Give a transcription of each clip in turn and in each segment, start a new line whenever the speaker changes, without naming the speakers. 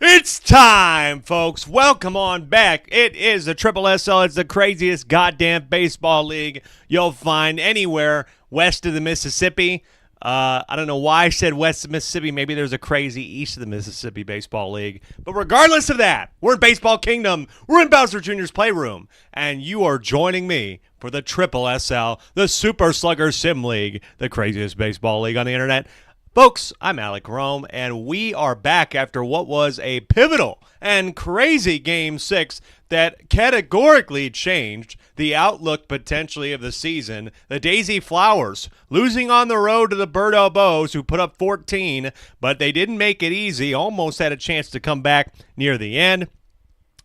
It's time, folks. Welcome on back. It is the SSSL. It's the craziest goddamn baseball league you'll find anywhere west of the Mississippi. I don't know why I said west of Mississippi. Maybe there's a crazy east of the Mississippi baseball league. But regardless of that, we're in Baseball Kingdom. We're in Bowser Jr.'s Playroom. And you are joining me for the SSSL, the Super Slugger Sim League, the craziest baseball league on the internet. Folks, I'm Alec Rome, and we are back after what was a pivotal and crazy Game 6 that categorically changed the outlook potentially of the season. The Daisy Flowers losing on the road to the Birdo Bows, who put up 14, but they didn't make it easy, almost had a chance to come back near the end.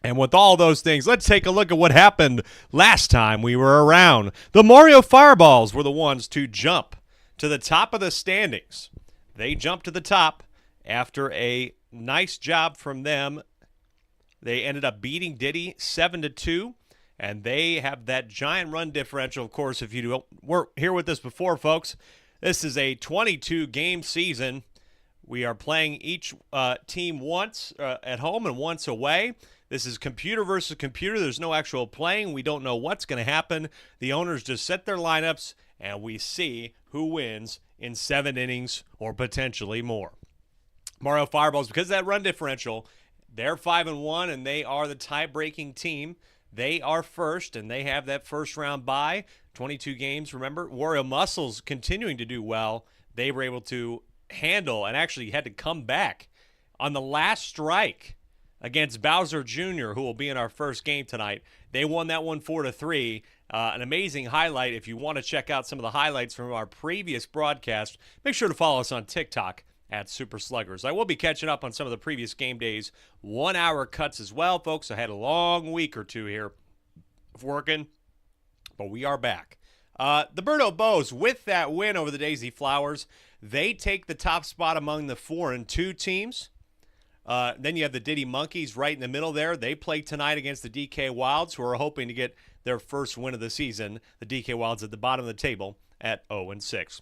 And with all those things, let's take a look at what happened last time we were around. The Mario Fireballs were the ones to jump to the top of the standings. They jumped to the top after a nice job from them. They ended up beating Diddy 7-2, and they have that giant run differential. Of course, if you weren't here with us before, folks, this is a 22-game season. We are playing each team once at home and once away. This is computer versus computer. There's no actual playing. We don't know what's going to happen. The owners just set their lineups, and we see who wins in 7 innings or potentially more. Mario Fireballs, because of that run differential, they're 5-1, and they are the tie-breaking team. They are first, and they have that first-round bye. 22 games, remember. Wario Muscles continuing to do well. They were able to handle and actually had to come back on the last strike against Bowser Jr., who will be in our first game tonight. They won that one 4-3. An amazing highlight. If you want to check out some of the highlights from our previous broadcast, make sure to follow us on TikTok at Super Sluggers. I will be catching up on some of the previous game days, 1-hour cuts as well, folks. I had a long week or two here of working, but we are back. The Birdo Bows, with that win over the Daisy Flowers, they take the top spot among the 4-2 teams. Then you have the Diddy Monkeys right in the middle there. They play tonight against the DK Wilds, who are hoping to get their first win of the season. The DK Wilds at the bottom of the table at 0-6.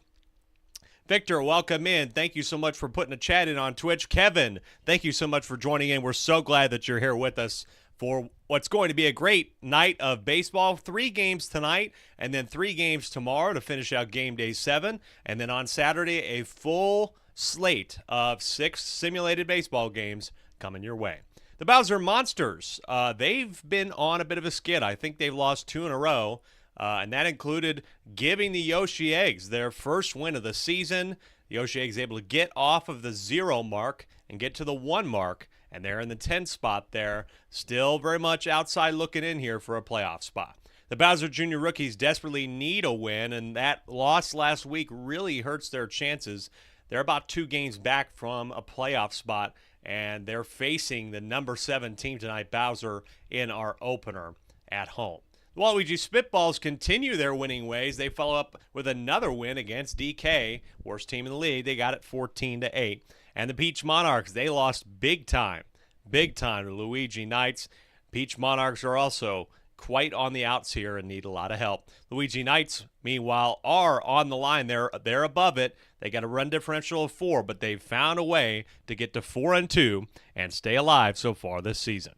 Victor, welcome in. Thank you so much for putting a chat in on Twitch. Kevin, thank you so much for joining in. We're so glad that you're here with us for what's going to be a great night of baseball. 3 games tonight and then 3 games tomorrow to finish out game day 7. And then on Saturday, a full slate of 6 simulated baseball games coming your way. The Bowser Monsters, they've been on a bit of a skid. I think they've lost 2 in a row. And that included giving the Yoshi Eggs their first win of the season. The Yoshi Eggs able to get off of the 0 mark and get to the 1 mark, and they're in the 10 spot there. Still very much outside looking in here for a playoff spot. The Bowser Jr. Rookies desperately need a win, and that loss last week really hurts their chances. They're about 2 games back from a playoff spot, and they're facing the number 7 team tonight, Bowser, in our opener at home. The Waluigi Spitballs continue their winning ways. They follow up with another win against DK, worst team in the league. They got it 14-8. And the Peach Monarchs, they lost big time to Luigi Knights. Peach Monarchs are also quite on the outs here and need a lot of help. Luigi Knights, meanwhile, are on the line. They're above it. They got a run differential of 4, but they've found a way to get to 4-2 and stay alive so far this season.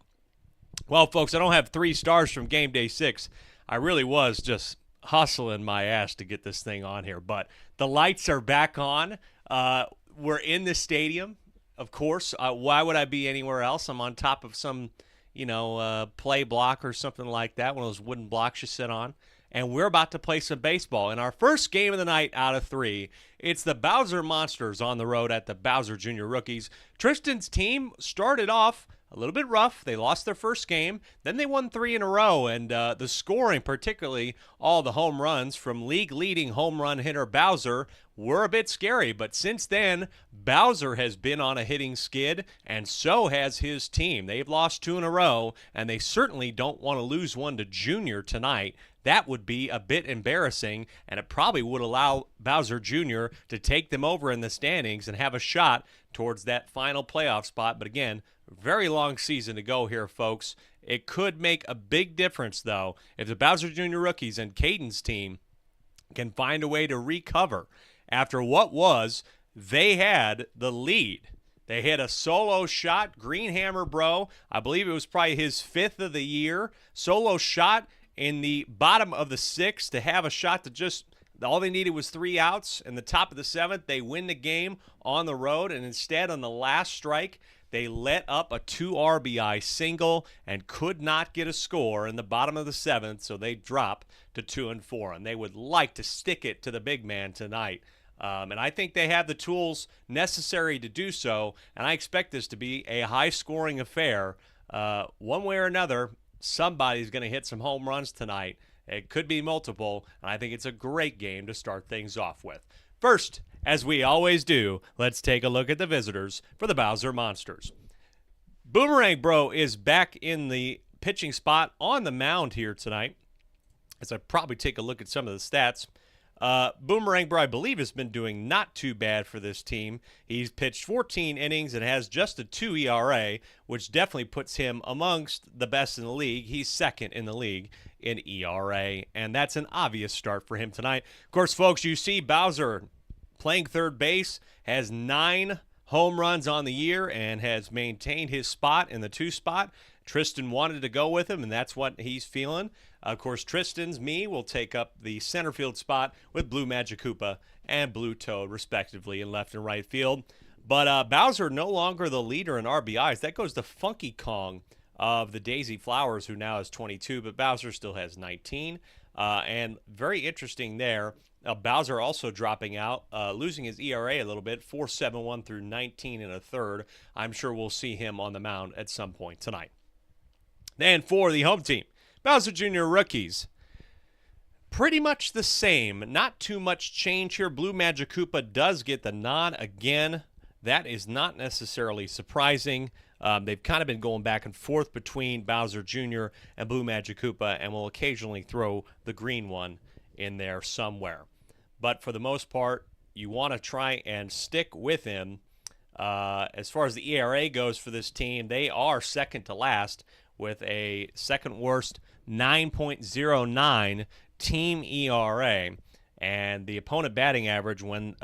Well, folks, I don't have 3 stars from game day 6. I really was just hustling my ass to get this thing on here, but the lights are back on. We're in the stadium, of course. Why would I be anywhere else? I'm on top of some, play block or something like that, one of those wooden blocks you sit on, and we're about to play some baseball. In our first game of the night out of 3, it's the Bowser Monsters on the road at the Bowser Jr. Rookies. Tristan's team started off a little bit rough. They lost their first game. Then they won 3 in a row, and the scoring, particularly all the home runs from league-leading home run hitter Bowser, were a bit scary. But since then, Bowser has been on a hitting skid, and so has his team. They've lost 2 in a row, and they certainly don't want to lose one to Junior tonight. That would be a bit embarrassing, and it probably would allow Bowser Jr. to take them over in the standings and have a shot towards that final playoff spot. But again, very long season to go here, folks. It could make a big difference, though, if the Bowser Jr. Rookies and Caden's team can find a way to recover after what was they had the lead. They hit a solo shot, Green Hammer Bro. I believe it was probably his 5th of the year. Solo shot in the bottom of the 6th to have a shot to just all they needed was 3 outs. In the top of the 7th, they win the game on the road, and instead on the last strike, they let up a 2 RBI single and could not get a score in the bottom of the 7th, so they drop to 2-4. And they would like to stick it to the big man tonight. And I think they have the tools necessary to do so, and I expect this to be a high-scoring affair. One way or another, somebody's going to hit some home runs tonight. It could be multiple, and I think it's a great game to start things off with. First, as we always do, let's take a look at the visitors for the Bowser Monsters. Boomerang Bro is back in the pitching spot on the mound here tonight, as I probably take a look at some of the stats. Boomerang Bro, I believe, has been doing not too bad for this team. He's pitched 14 innings and has just a 2 ERA, which definitely puts him amongst the best in the league. He's second in the league in ERA, and that's an obvious start for him tonight. Of course, folks, you see Bowser playing third base, has 9 home runs on the year and has maintained his spot in the 2 spot. Tristan wanted to go with him, and that's what he's feeling. Of course, Tristan's me will take up the center field spot with Blue Magic Koopa and Blue Toad, respectively, in left and right field. But Bowser no longer the leader in RBIs. That goes to Funky Kong of the Daisy Flowers, who now has 22, but Bowser still has 19. And very interesting there. Bowser also dropping out, losing his ERA a little bit, 4.71 through 19 and a third. I'm sure we'll see him on the mound at some point tonight. Then for the home team, Bowser Jr. rookies, pretty much the same. Not too much change here. Blue Magic Koopa does get the nod again. That is not necessarily surprising. They've kind of been going back and forth between Bowser Jr. and Blue Magic Koopa, and will occasionally throw the green one in there somewhere. But for the most part, you want to try and stick with him. As far as the ERA goes for this team, they are second to last with a second worst 9.09 team ERA. And the opponent batting average, when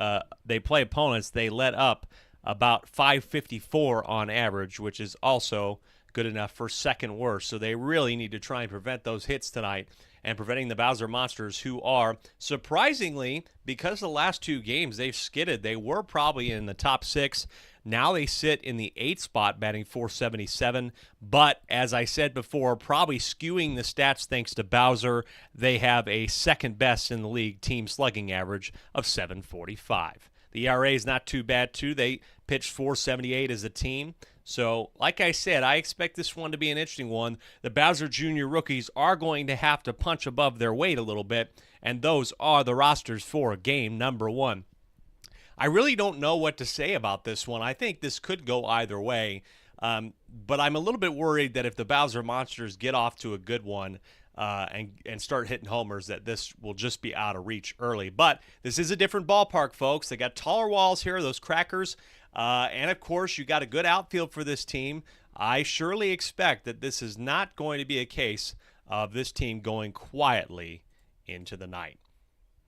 they play opponents, they let up about 554 on average, which is also good enough for second worst. So they really need to try and prevent those hits tonight, and preventing the Bowser Monsters, who are surprisingly, because the last 2 games they've skidded. They were probably in the top 6. Now they sit in the 8th spot, batting .477. But as I said before, probably skewing the stats thanks to Bowser. They have a second best in the league team slugging average of .745. The ERA is not too bad, too. They pitched .478 as a team. So, like I said, I expect this one to be an interesting one. The Bowser Jr. rookies are going to have to punch above their weight a little bit, and those are the rosters for game number 1. I really don't know what to say about this one. I think this could go either way, but I'm a little bit worried that if the Bowser Monsters get off to a good one and start hitting homers, that this will just be out of reach early. But this is a different ballpark, folks. They got taller walls here, those crackers. And, of course, you got a good outfield for this team. I surely expect that this is not going to be a case of this team going quietly into the night.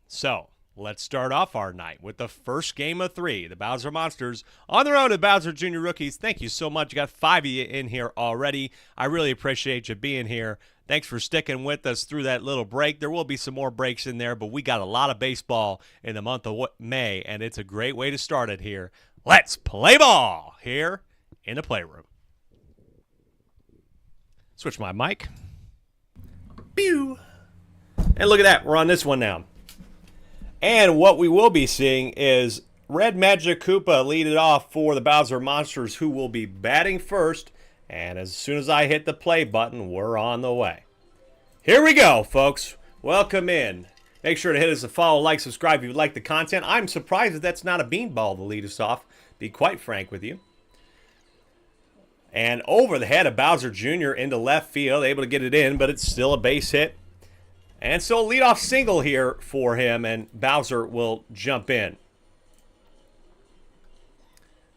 So, let's start off our night with the first game of 3. The Bowser Monsters on their own to Bowser Jr. rookies. Thank you so much. You got 5 of you in here already. I really appreciate you being here. Thanks for sticking with us through that little break. There will be some more breaks in there, but we got a lot of baseball in the month of May, and it's a great way to start it here. Let's play ball here in the playroom. Switch my mic. Pew! And look at that. We're on this one now. And what we will be seeing is Red Magic Koopa lead it off for the Bowser Monsters, who will be batting first. And as soon as I hit the play button, we're on the way. Here we go, folks. Welcome in. Make sure to hit us a follow, like, subscribe if you like the content. I'm surprised that that's not a beanball to lead us off, be quite frank with you. And over the head of Bowser Jr. into left field, able to get it in, but it's still a base hit. And so a leadoff single here for him, and Bowser will jump in.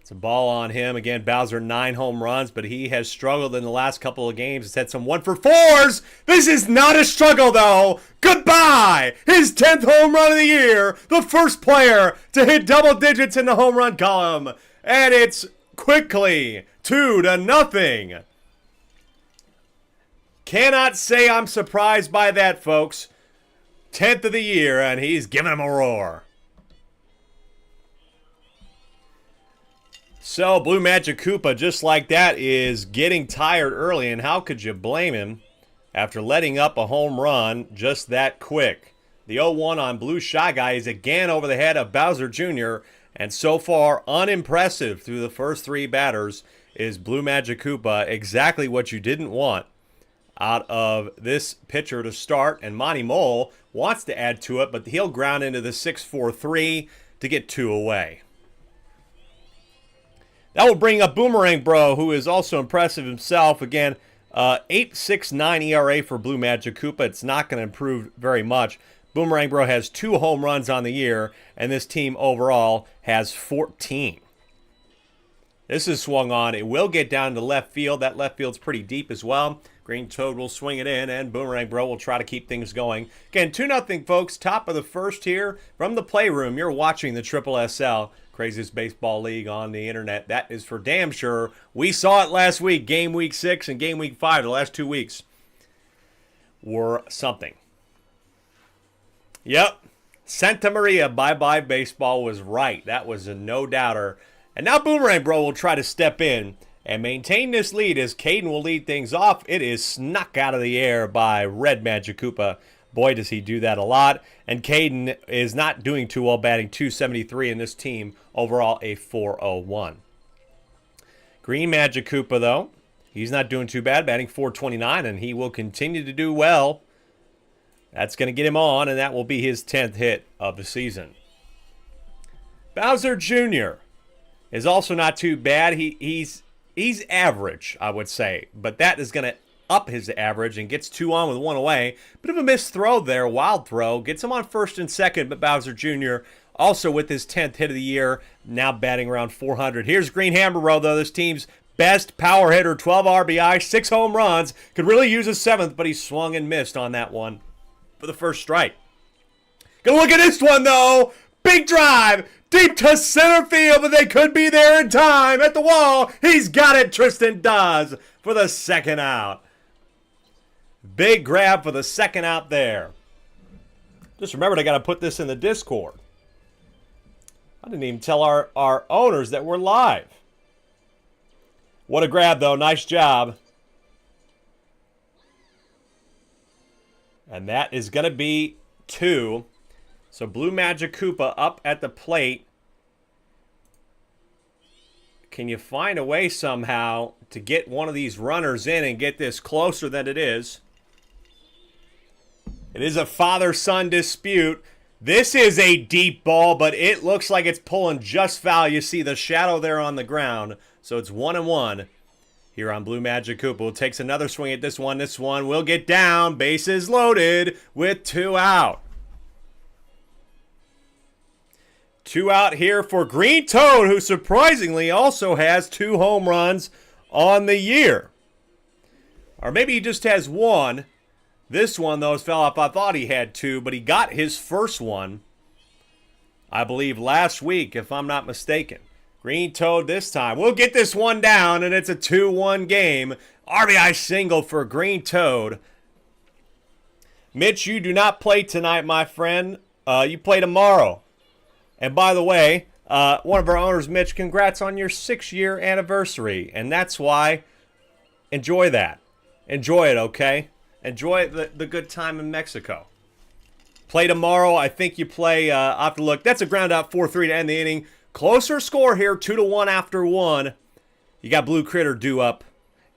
It's a ball on him. Again, Bowser 9 home runs, but he has struggled in the last couple of games. He's had some 1-for-4s. This is not a struggle, though. Goodbye. His 10th home run of the year. The first player to hit double digits in the home run column. And it's quickly 2-0. Cannot say I'm surprised by that, folks. 10th of the year, and he's giving him a roar. So, Blue Magic Koopa, just like that, is getting tired early, and how could you blame him after letting up a home run just that quick? The 0-1 on Blue Shy Guy is again over the head of Bowser Jr., and so far, unimpressive through the first 3 batters is Blue Magic Koopa. Exactly what you didn't want out of this pitcher to start, and Monty Mole wants to add to it, but he'll ground into the 6-4-3 to get 2 away. That will bring up Boomerang Bro, who is also impressive himself. Again, 8.69 ERA for Blue Magic Koopa. It's not going to improve very much. Boomerang Bro has 2 home runs on the year, and this team overall has 14. This is swung on. It will get down to left field. That left field's pretty deep as well. Green Toad will swing it in, and Boomerang Bro will try to keep things going. Again, 2-0, folks. Top of the first here from the Playroom. You're watching the SSSL, craziest baseball league on the internet. That is for damn sure. We saw it last week. Game week 6 and game week 5, the last 2 weeks, were something. Yep. Santa Maria, bye-bye baseball was right. That was a no-doubter. And now Boomerang Bro will try to step in and maintain this lead as Caden will lead things off. It is snuck out of the air by Red Magic Koopa. Boy, does he do that a lot. And Caden is not doing too well, batting .273 in this team. Overall, a .401. Green Magic Koopa, though, he's not doing too bad, batting .429, and he will continue to do well. That's going to get him on, and that will be his 10th hit of the season. Bowser Jr. is also not too bad. He's average, I would say, but that is going to up his average and gets 2 on with 1 away. Bit of a missed throw there, wild throw. Gets him on first and second, but Bowser Jr. also with his 10th hit of the year, now batting around .400. Here's Green Hammer Bro, though, this team's best power hitter, 12 RBI, 6 home runs. Could really use a 7th, but he swung and missed on that one for the first strike. Gonna look at this one, though. Big drive, deep to center field, but they could be there in time. At the wall, he's got it. Tristan does for the second out. Big grab for the second out there. Just remembered I got to put this in the Discord. I didn't even tell our owners that we're live. What a grab, though. Nice job. And that is going to be 2. So Blue Magic Koopa up at the plate. Can you find a way somehow to get one of these runners in and get this closer than it is? It is a father-son dispute. This is a deep ball, but it looks like it's pulling just foul. You see the shadow there on the ground. So it's 1-1 here on Blue Magic Koopa. Who takes another swing at this one. This one will get down. Bases loaded with 2 out. 2 out here for Green Toad, who surprisingly also has 2 home runs on the year. Or maybe he just has 1. This one, though, fell off. I thought he had 2, but he got his first one, I believe, last week, if I'm not mistaken. Green Toad this time. We'll get this one down, and it's a 2-1 game. RBI single for Green Toad. Mitch, you do not play tonight, my friend. You play tomorrow. And by the way, one of our owners, Mitch, congrats on your 6-year anniversary. And that's why, enjoy that. Enjoy it, okay? Enjoy the good time in Mexico. Play tomorrow. I think you play, I'll have to look. That's a ground out 4-3 to end the inning. Closer score here, 2-1 after 1. You got Blue Critter due up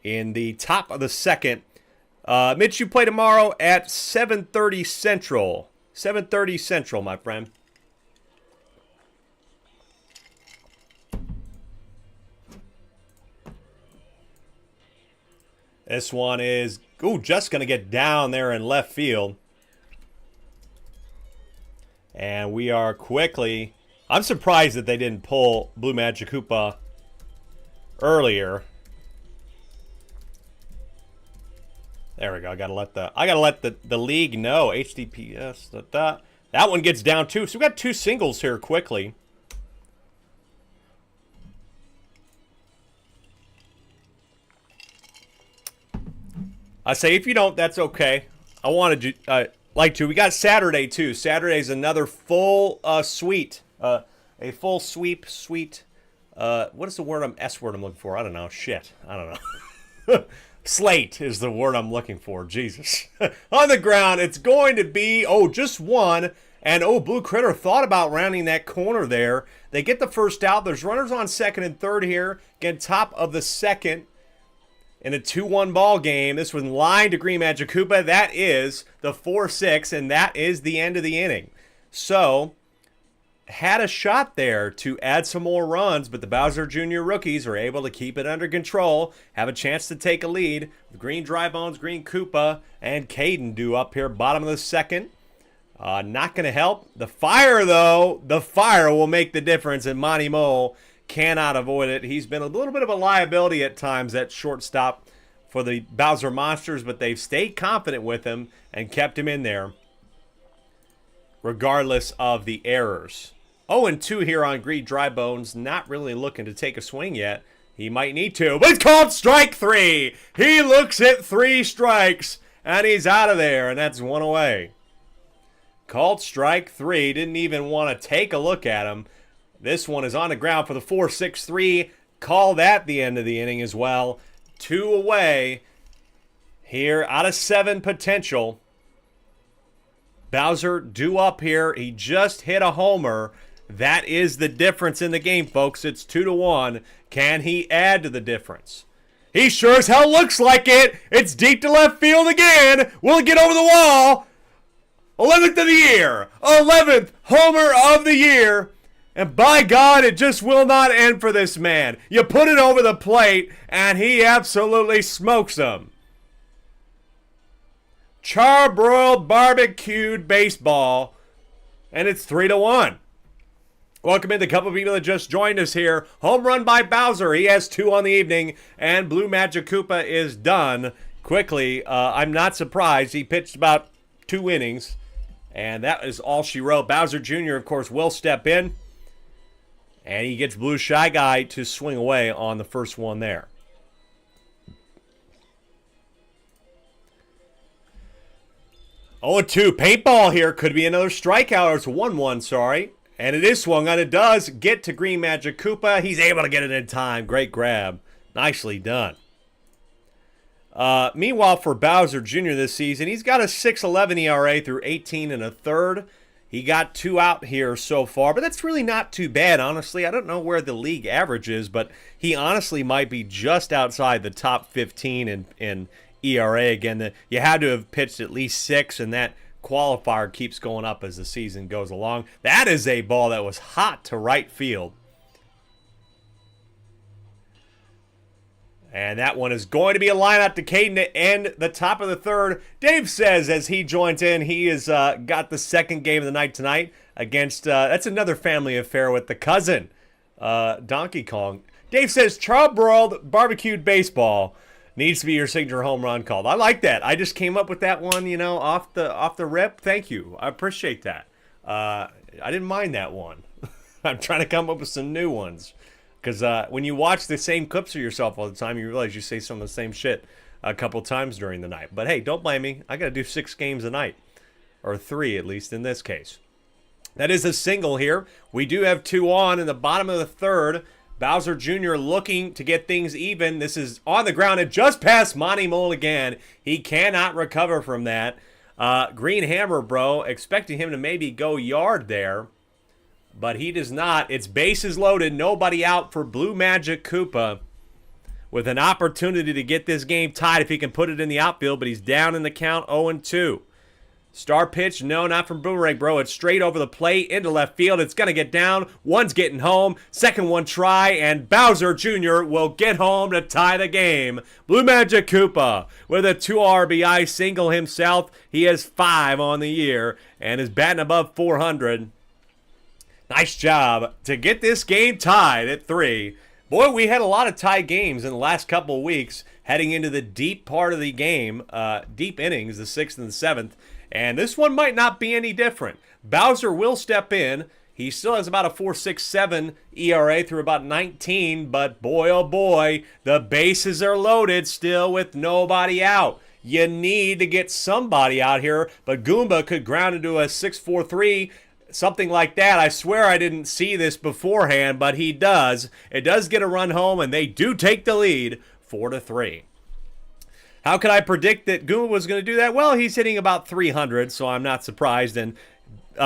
in the top of the second. Mitch, you play tomorrow at 7:30 Central. 7:30 Central, my friend. This one is, just going to get down there in left field. And we are quickly, I'm surprised that they didn't pull Blue Magic Koopa earlier. There we go. I gotta let the league know. HTTPS. That one gets down too. So we got 2 singles here quickly. I say if you don't, that's okay. I wanted you like to. We got Saturday too. Saturday's another full suite. A full suite. What is the word S word I'm looking for? I don't know. Shit. I don't know. Slate is the word I'm looking for. Jesus. On the ground, it's going to be, just 1. And, Blue Critter thought about rounding that corner there. They get the first out. There's runners on second and third here. Get top of the second in a 2-1 ball game. This was line to Green Magic Koopa. That is the 4-6, and that is the end of the inning. So, had a shot there to add some more runs, but the Bowser Jr. rookies are able to keep it under control, have a chance to take a lead. Green Dry Bones, Green Koopa, and Caden do up here, bottom of the second. Not going to help. The fire, though, the fire will make the difference, and Monty Mole cannot avoid it. He's been a little bit of a liability at times at shortstop for the Bowser Monsters, but they've stayed confident with him and kept him in there regardless of the errors. 0-2 here on Green Dry Bones. Not really looking to take a swing yet. He might need to, but it's called strike 3. He looks at 3 strikes, and he's out of there, and that's 1 away. Called strike 3. Didn't even want to take a look at him. This one is on the ground for the 4-6-3. Call that the end of the inning as well. 2 away here out of 7 potential. Bowser due up here. He just hit a homer. That is the difference in the game, folks. It's 2-1. Can he add to the difference? He sure as hell looks like it. It's deep to left field again. Will it get over the wall? 11th of the year. 11th homer of the year. And by God, it just will not end for this man. You put it over the plate, and he absolutely smokes them. Charbroiled, barbecued baseball, and it's 3-1. Welcome in the couple of people that just joined us here. Home run by Bowser. He has 2 on the evening, and Blue Magic Koopa is done quickly. I'm not surprised. He pitched about 2 innings, and that is all she wrote. Bowser Jr., of course, will step in, and he gets Blue Shy Guy to swing away on the first one there. Oh, 2 paintball here. Could be another strikeout. It's 1-1, sorry. And it is swung on. It does get to Green Magic Koopa. He's able to get it in time. Great grab. Nicely done. Meanwhile, for Bowser Jr. this season, he's got a 6.11 ERA through 18 1/3. He got 2 out here so far, but that's really not too bad, honestly. I don't know where the league average is, but he honestly might be just outside the top 15 in ERA. Again, you had to have pitched at least 6, and that qualifier keeps going up as the season goes along. That is a ball that was hot to right field. And that one is going to be a line out to Caden to end the top of the third. Dave says as he joins in, he has got the second game of the night tonight against, that's another family affair with the cousin, Donkey Kong. Dave says, charbroiled barbecued baseball needs to be your signature home run called. I like that. I just came up with that one, you know, off the rip. Thank you. I appreciate that. I didn't mind that one. I'm trying to come up with some new ones. Because when you watch the same clips of yourself all the time, you realize you say some of the same shit a couple times during the night. But hey, don't blame me. I got to do 6 games a night. Or 3, at least in this case. That is a single here. We do have 2 on in the bottom of the third. Bowser Jr. looking to get things even. This is on the ground. It just passed Monty Mole again. He cannot recover from that. Green Hammer, bro, expecting him to maybe go yard there. But he does not. It's bases loaded. Nobody out for Blue Magic Koopa with an opportunity to get this game tied if he can put it in the outfield. But he's down in the count 0-2. Star pitch. No, not from Boomerang, bro. It's straight over the plate into left field. It's going to get down. One's getting home. Second one try. And Bowser Jr. will get home to tie the game. Blue Magic Koopa with a 2 RBI single himself. He has 5 on the year and is batting above 400. Nice job to get this game tied at 3. Boy, we had a lot of tie games in the last couple of weeks heading into the deep part of the game, deep innings, the 6th and the 7th. And this one might not be any different. Bowser will step in. He still has about a 4.67 ERA through about 19. But boy, oh boy, the bases are loaded still with nobody out. You need to get somebody out here. But Goomba could ground into a 6.43. Something like that. I swear I didn't see this beforehand, but he does. It does get a run home, and they do take the lead 4-3. How could I predict that Goomba was going to do that? Well, he's hitting about 300, so I'm not surprised. And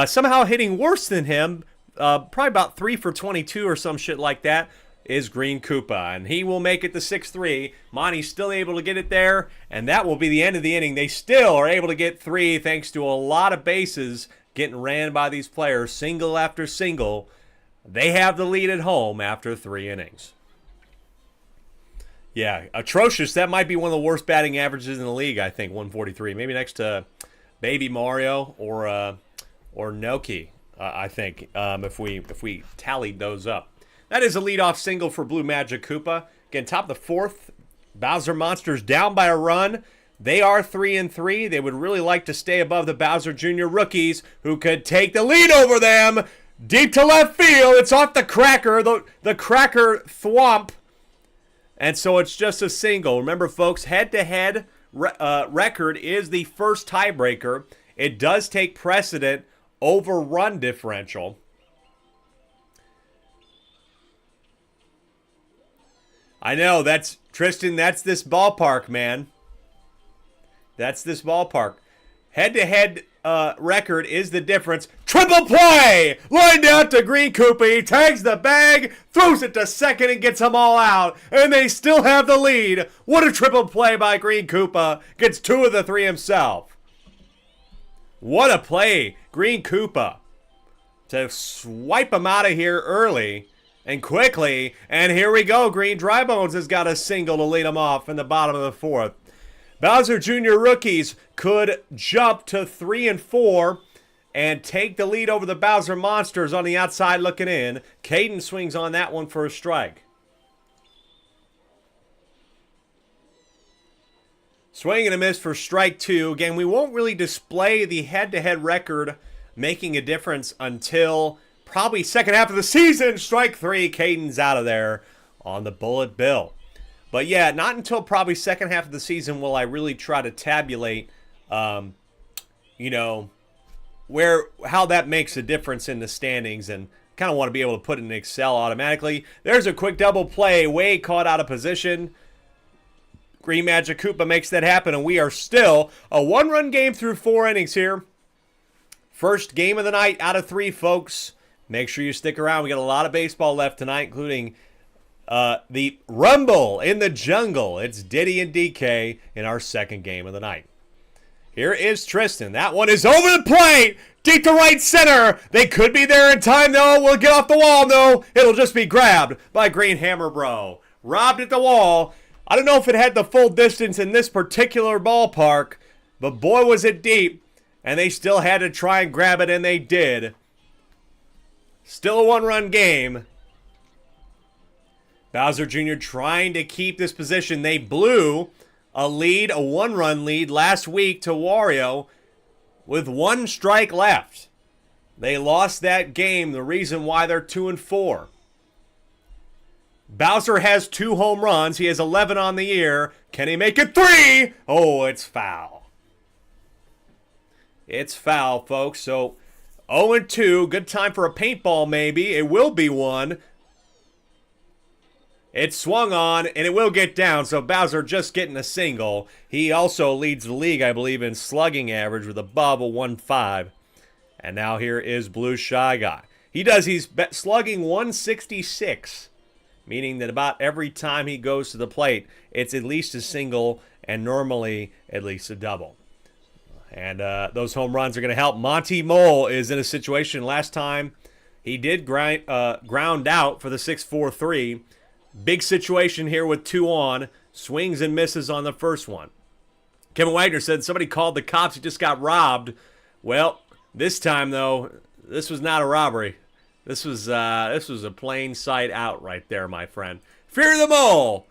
somehow hitting worse than him, probably about 3 for 22 or some shit like that, is Green Koopa. And he will make it to 6-3. Monty's still able to get it there, and that will be the end of the inning. They still are able to get 3 thanks to a lot of bases getting ran by these players single after single. They have the lead at home after 3 innings. Yeah, atrocious. That might be one of the worst batting averages in the league, I think, 143. Maybe next to Baby Mario or Noki, I think, if we tallied those up. That is a leadoff single for Blue Magic Koopa. Again, top of the 4th. Bowser Monsters down by a run. They are 3-3. They would really like to stay above the Bowser Jr. rookies, who could take the lead over them. Deep to left field. It's off the cracker, the cracker thwomp. And so it's just a single. Remember, folks, head-to-head record is the first tiebreaker. It does take precedent over run differential. I know, that's Tristan, that's this ballpark, man. That's this ballpark. Head-to-head record is the difference. Triple play! Lined out to Green Koopa. He tags the bag, throws it to second, and gets them all out. And they still have the lead. What a triple play by Green Koopa. Gets 2 of the 3 himself. What a play, Green Koopa. To swipe him out of here early and quickly. And here we go. Green Drybones has got a single to lead him off in the bottom of the 4th. Bowser Jr. rookies could jump to 3-4 and take the lead over the Bowser Monsters on the outside looking in. Caden swings on that one for a strike. Swing and a miss for strike 2. Again, we won't really display the head-to-head record making a difference until probably second half of the season. Strike 3, Caden's out of there on the bullet bill. But yeah, not until probably second half of the season will I really try to tabulate, how that makes a difference in the standings, and kind of want to be able to put it in Excel automatically. There's a quick double play, way caught out of position. Green Magic Koopa makes that happen, and we are still a 1-run game through 4 innings here. First game of the night out of 3, folks. Make sure you stick around. We got a lot of baseball left tonight, including the Rumble in the Jungle. It's Diddy and DK in our second game of the night. Here is Tristan. That one is over the plate. Deep to right center. They could be there in time, though. We'll get off the wall, though. It'll just be grabbed by Green Hammer Bro. Robbed at the wall. I don't know if it had the full distance in this particular ballpark, but boy, was it deep. And they still had to try and grab it, and they did. Still a 1-run game. Bowser Jr. trying to keep this position. They blew a lead, a 1-run lead last week to Wario with 1 strike left. They lost that game, the reason why they're 2-4. Bowser has 2 home runs. He has 11 on the year. Can he make it 3? Oh, it's foul. It's foul, folks. So 0-2. Good time for a paintball, maybe. It will be one. It swung on, and it will get down, so Bowser just getting a single. He also leads the league, I believe, in slugging average with above a 1.5. And now here is Blue Shy Guy. He's slugging 166, meaning that about every time he goes to the plate, it's at least a single and normally at least a double. And those home runs are going to help. Monty Mole is in a situation last time he did ground out for the 6-4-3. Big situation here with 2 on. Swings and misses on the first one. Kevin Wagner said somebody called the cops. He just got robbed. Well, this time, though, this was not a robbery. This was a plain sight out right there, my friend. Fear the Mole.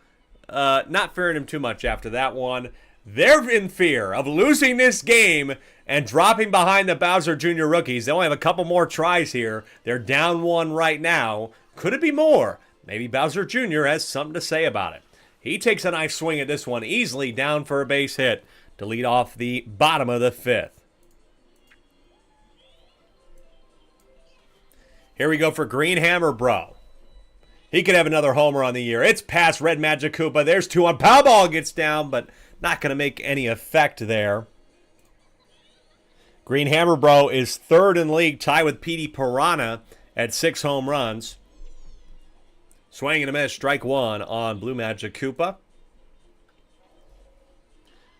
Not fearing him too much after that one. They're in fear of losing this game and dropping behind the Bowser Jr. rookies. They only have a couple more tries here. They're down 1 right now. Could it be more? Maybe Bowser Jr. has something to say about it. He takes a nice swing at this one, easily down for a base hit to lead off the bottom of the 5th. Here we go for Green Hammer Bro. He could have another homer on the year. It's past Red Magic Koopa. There's 2 on. Powerball gets down, but not going to make any effect there. Green Hammer Bro is 3rd in the league, tied with Petey Piranha at 6 home runs. Swing and a miss, strike 1 on Blue Magic Koopa.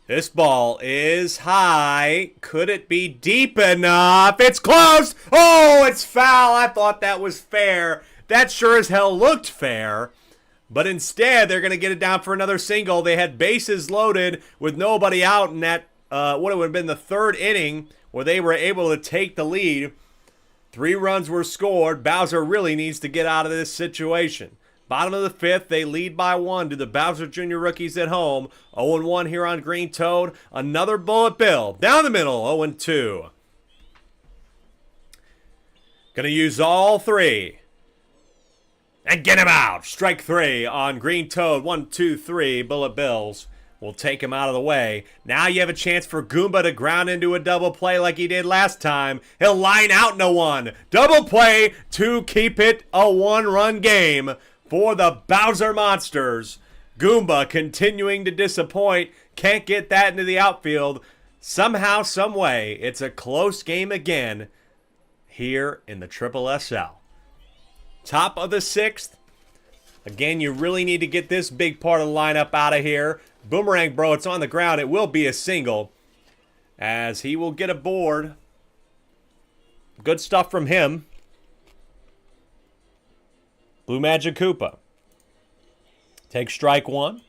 This ball is high. Could it be deep enough? It's close. Oh, it's foul. I thought that was fair. That sure as hell looked fair. But instead, they're going to get it down for another single. They had bases loaded with nobody out in that, what would have been the third inning, where they were able to take the lead. 3 runs were scored. Bowser really needs to get out of this situation. Bottom of the 5th, they lead by 1 to the Bowser Jr. rookies at home. 0-1 here on Green Toad. Another bullet bill. Down the middle, 0-2. Going to use all 3. And get him out. Strike 3 on Green Toad. 1, 2, 3. Bullet bills. We'll take him out of the way. Now you have a chance for Goomba to ground into a double play like he did last time. He'll line out in a 1. Double play to keep it a 1-run game for the Bowser Monsters. Goomba continuing to disappoint. Can't get that into the outfield. Somehow, some way, it's a close game again here in the SSSL. Top of the 6th. Again, you really need to get this big part of the lineup out of here. Boomerang Bro, it's on the ground. It will be a single as he will get aboard. Good stuff from him. Blue Magic Koopa takes strike 1.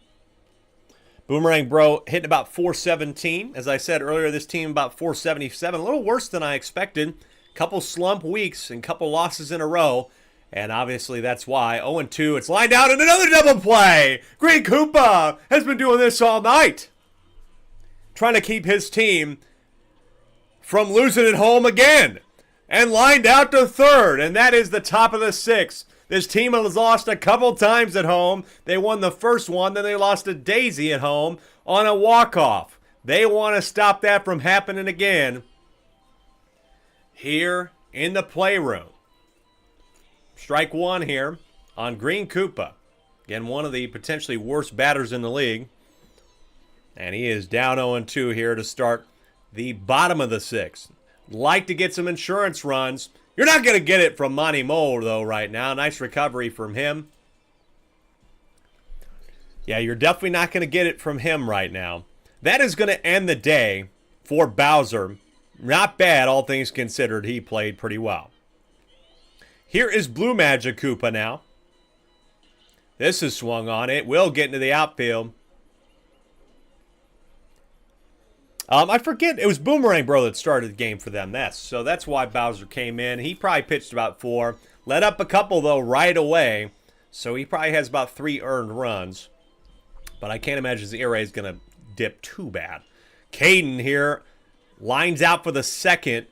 Boomerang Bro hitting about 417. As I said earlier, this team about 477. A little worse than I expected. Couple slump weeks and couple losses in a row. And obviously that's why. 0-2. It's lined out in another double play. Green Koopa has been doing this all night. Trying to keep his team from losing at home again. And lined out to 3rd. And that is the top of the 6th. This team has lost a couple times at home. They won the first one. Then they lost to Daisy at home on a walk-off. They want to stop that from happening again here in the playroom. Strike 1 here on Green Koopa. Again, one of the potentially worst batters in the league. And he is down 0-2 here to start the bottom of the 6th. Like to get some insurance runs. You're not going to get it from Monty Mole, though, right now. Nice recovery from him. Yeah, you're definitely not going to get it from him right now. That is going to end the day for Bowser. Not bad, all things considered. He played pretty well. Here is Blue Magic Koopa now. This is swung on. It will get into the outfield. I forget. It was Boomerang Bro that started the game for them. So that's why Bowser came in. He probably pitched about 4. Let up a couple, though, right away. So he probably has about 3 earned runs. But I can't imagine his ERA is going to dip too bad. Caden here lines out for the 2nd.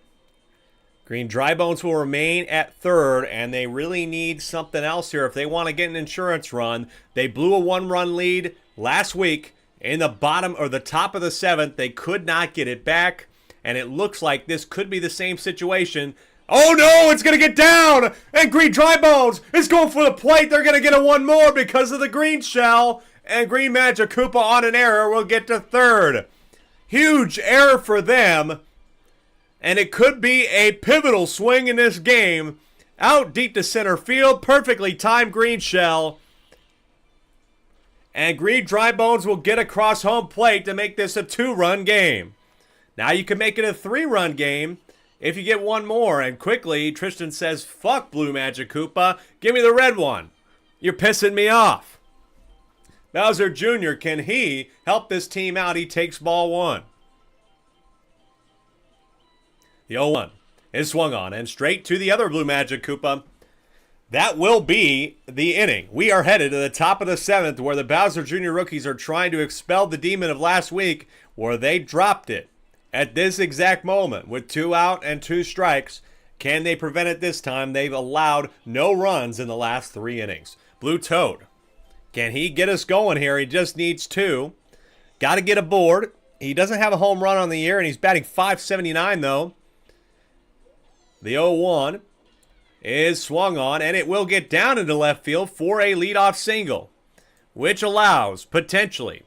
Green Dry Bones will remain at 3rd, and they really need something else here if they want to get an insurance run. They blew a 1-run lead last week in the bottom or the top of the 7th. They could not get it back, and it looks like this could be the same situation. Oh no, it's going to get down, and Green Dry Bones is going for the plate. They're going to get a 1 more because of the green shell, and Green Magic Koopa on an error will get to 3rd. Huge error for them. And it could be a pivotal swing in this game. Out deep to center field. Perfectly timed green shell. And Green Dry Bones will get across home plate to make this a 2-run game. Now you can make it a 3-run game if you get 1 more. And quickly, Tristan says, fuck Blue Magic Koopa. Give me the red one. You're pissing me off. Bowser Jr., can he help this team out? He takes ball 1. The 0-1 is swung on and straight to the other Blue Magic Koopa. That will be the inning. We are headed to the top of the 7th where the Bowser Jr. rookies are trying to expel the demon of last week where they dropped it at this exact moment with 2 out and 2 strikes. Can they prevent it this time? They've allowed no runs in the last 3 innings. Blue Toad. Can he get us going here? He just needs 2. Got to get aboard. He doesn't have a home run on the year, and he's batting .579 though. The 0-1 is swung on, and it will get down into left field for a leadoff single, which allows, potentially,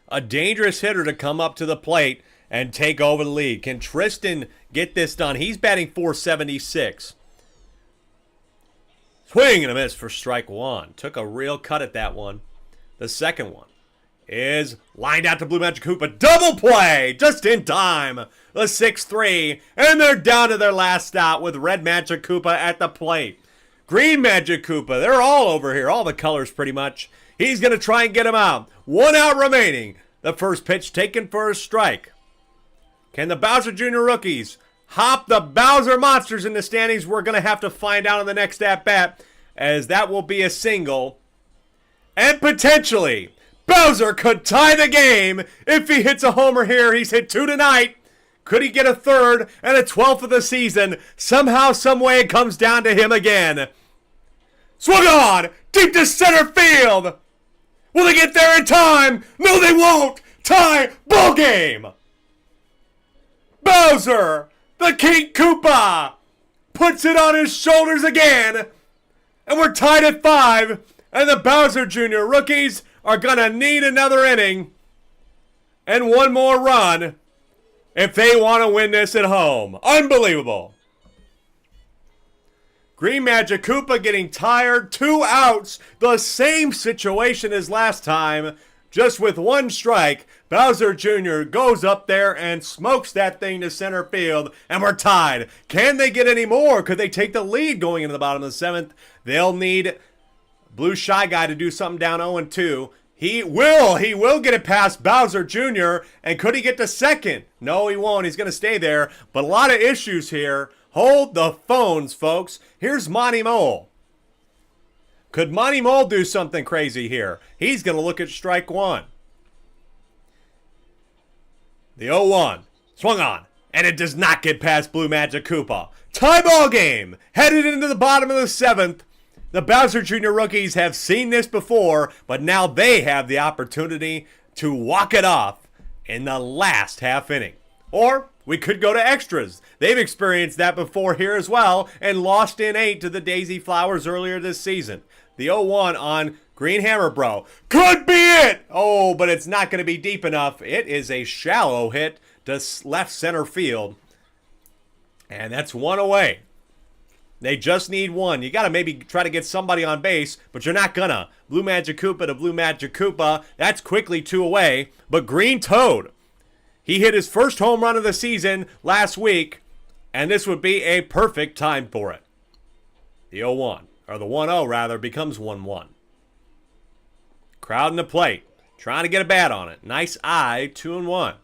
a dangerous hitter to come up to the plate and take over the lead. Can Tristan get this done? He's batting .476. Swing and a miss for strike 1. Took a real cut at that one. The second one is lined out to Blue Magic Koopa. Double play just in time. The 6-3, and they're down to their last stop with Red Magic Koopa at the plate. Green Magic Koopa, they're all over here, all the colors pretty much. He's going to try and get him out. 1 out remaining. The first pitch taken for a strike. Can the Bowser Jr. rookies hop the Bowser Monsters in the standings? We're going to have to find out in the next at-bat, as that will be a single. And potentially, Bowser could tie the game if he hits a homer here. He's hit 2 tonight. Could he get a 3rd and a 12th of the season? Somehow, someway, it comes down to him again. Swung on! Deep to center field! Will they get there in time? No, they won't! Tie! Ball game! Bowser, the King Koopa, puts it on his shoulders again. And we're tied at 5. And the Bowser Jr. rookies are going to need another inning and 1 more run if they want to win this at home. Unbelievable. Green Magic Koopa getting tired. 2 outs. The same situation as last time. Just with 1 strike. Bowser Jr. goes up there and smokes that thing to center field. And we're tied. Can they get any more? Could they take the lead going into the bottom of the 7th? They'll need Blue Shy Guy to do something down 0-2. He will get it past Bowser Jr. And could he get to second? No, he won't. He's going to stay there. But a lot of issues here. Hold the phones, folks. Here's Monty Mole. Could Monty Mole do something crazy here? He's going to look at strike 1. The 0-1. Swung on. And it does not get past Blue Magic Koopa. Tie ball game. Headed into the bottom of the 7th. The Bowser Jr. rookies have seen this before, but now they have the opportunity to walk it off in the last half inning. Or we could go to extras. They've experienced that before here as well and lost in 8 to the Daisy Flowers earlier this season. The 0-1 on Green Hammer Bro. Could be it! Oh, but it's not going to be deep enough. It is a shallow hit to left center field. And that's 1 away. They just need 1. You got to maybe try to get somebody on base, but you're not gonna. Blue Magic Koopa to Blue Magic Koopa. That's quickly 2 away. But Green Toad, he hit his first home run of the season last week, and this would be a perfect time for it. The 0-1, or the 1-0 rather, becomes 1-1. Crowding the plate, trying to get a bat on it. Nice eye, 2-1.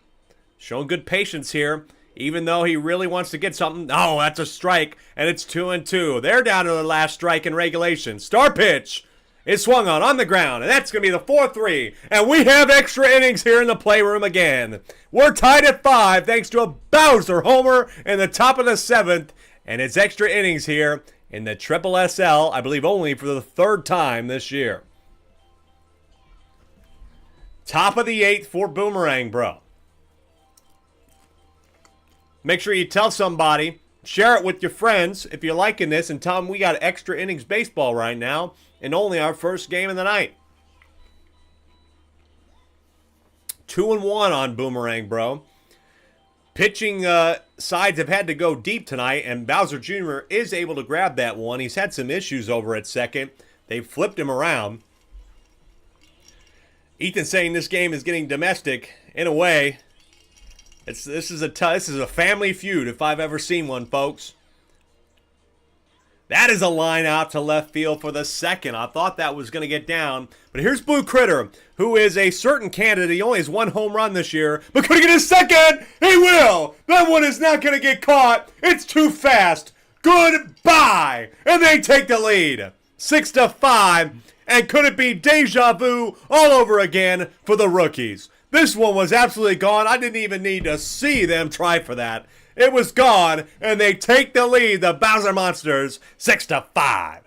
Showing good patience here. Even though he really wants to get something. Oh, that's a strike, and it's 2-2. They're down to their last strike in regulation. Star pitch is swung on the ground, and that's going to be the 4-3. And we have extra innings here in the playroom again. We're tied at 5 thanks to a Bowser homer in the top of the 7th. And it's extra innings here in the SSSL, I believe only for the 3rd time this year. Top of the 8th for Boomerang Bro. Make sure you tell somebody, share it with your friends if you're liking this, and tell them we got extra innings baseball right now and only our first game of the night. 2-1 on Boomerang Bro. Pitching sides have had to go deep tonight, and Bowser Jr. is able to grab that one. He's had some issues over at second. They flipped him around. Ethan saying this game is getting domestic in a way. This is a family feud if I've ever seen one, folks. That is a line out to left field for the 2nd. I thought that was going to get down. But here's Blue Critter, who is a certain candidate. He only has 1 home run this year. But could he get his 2nd? He will. That one is not going to get caught. It's too fast. Goodbye. And they take the lead. 6-5. And could it be deja vu all over again for the rookies? This one was absolutely gone. I didn't even need to see them try for that. It was gone, and they take the lead, the Bowser Monsters, 6-5.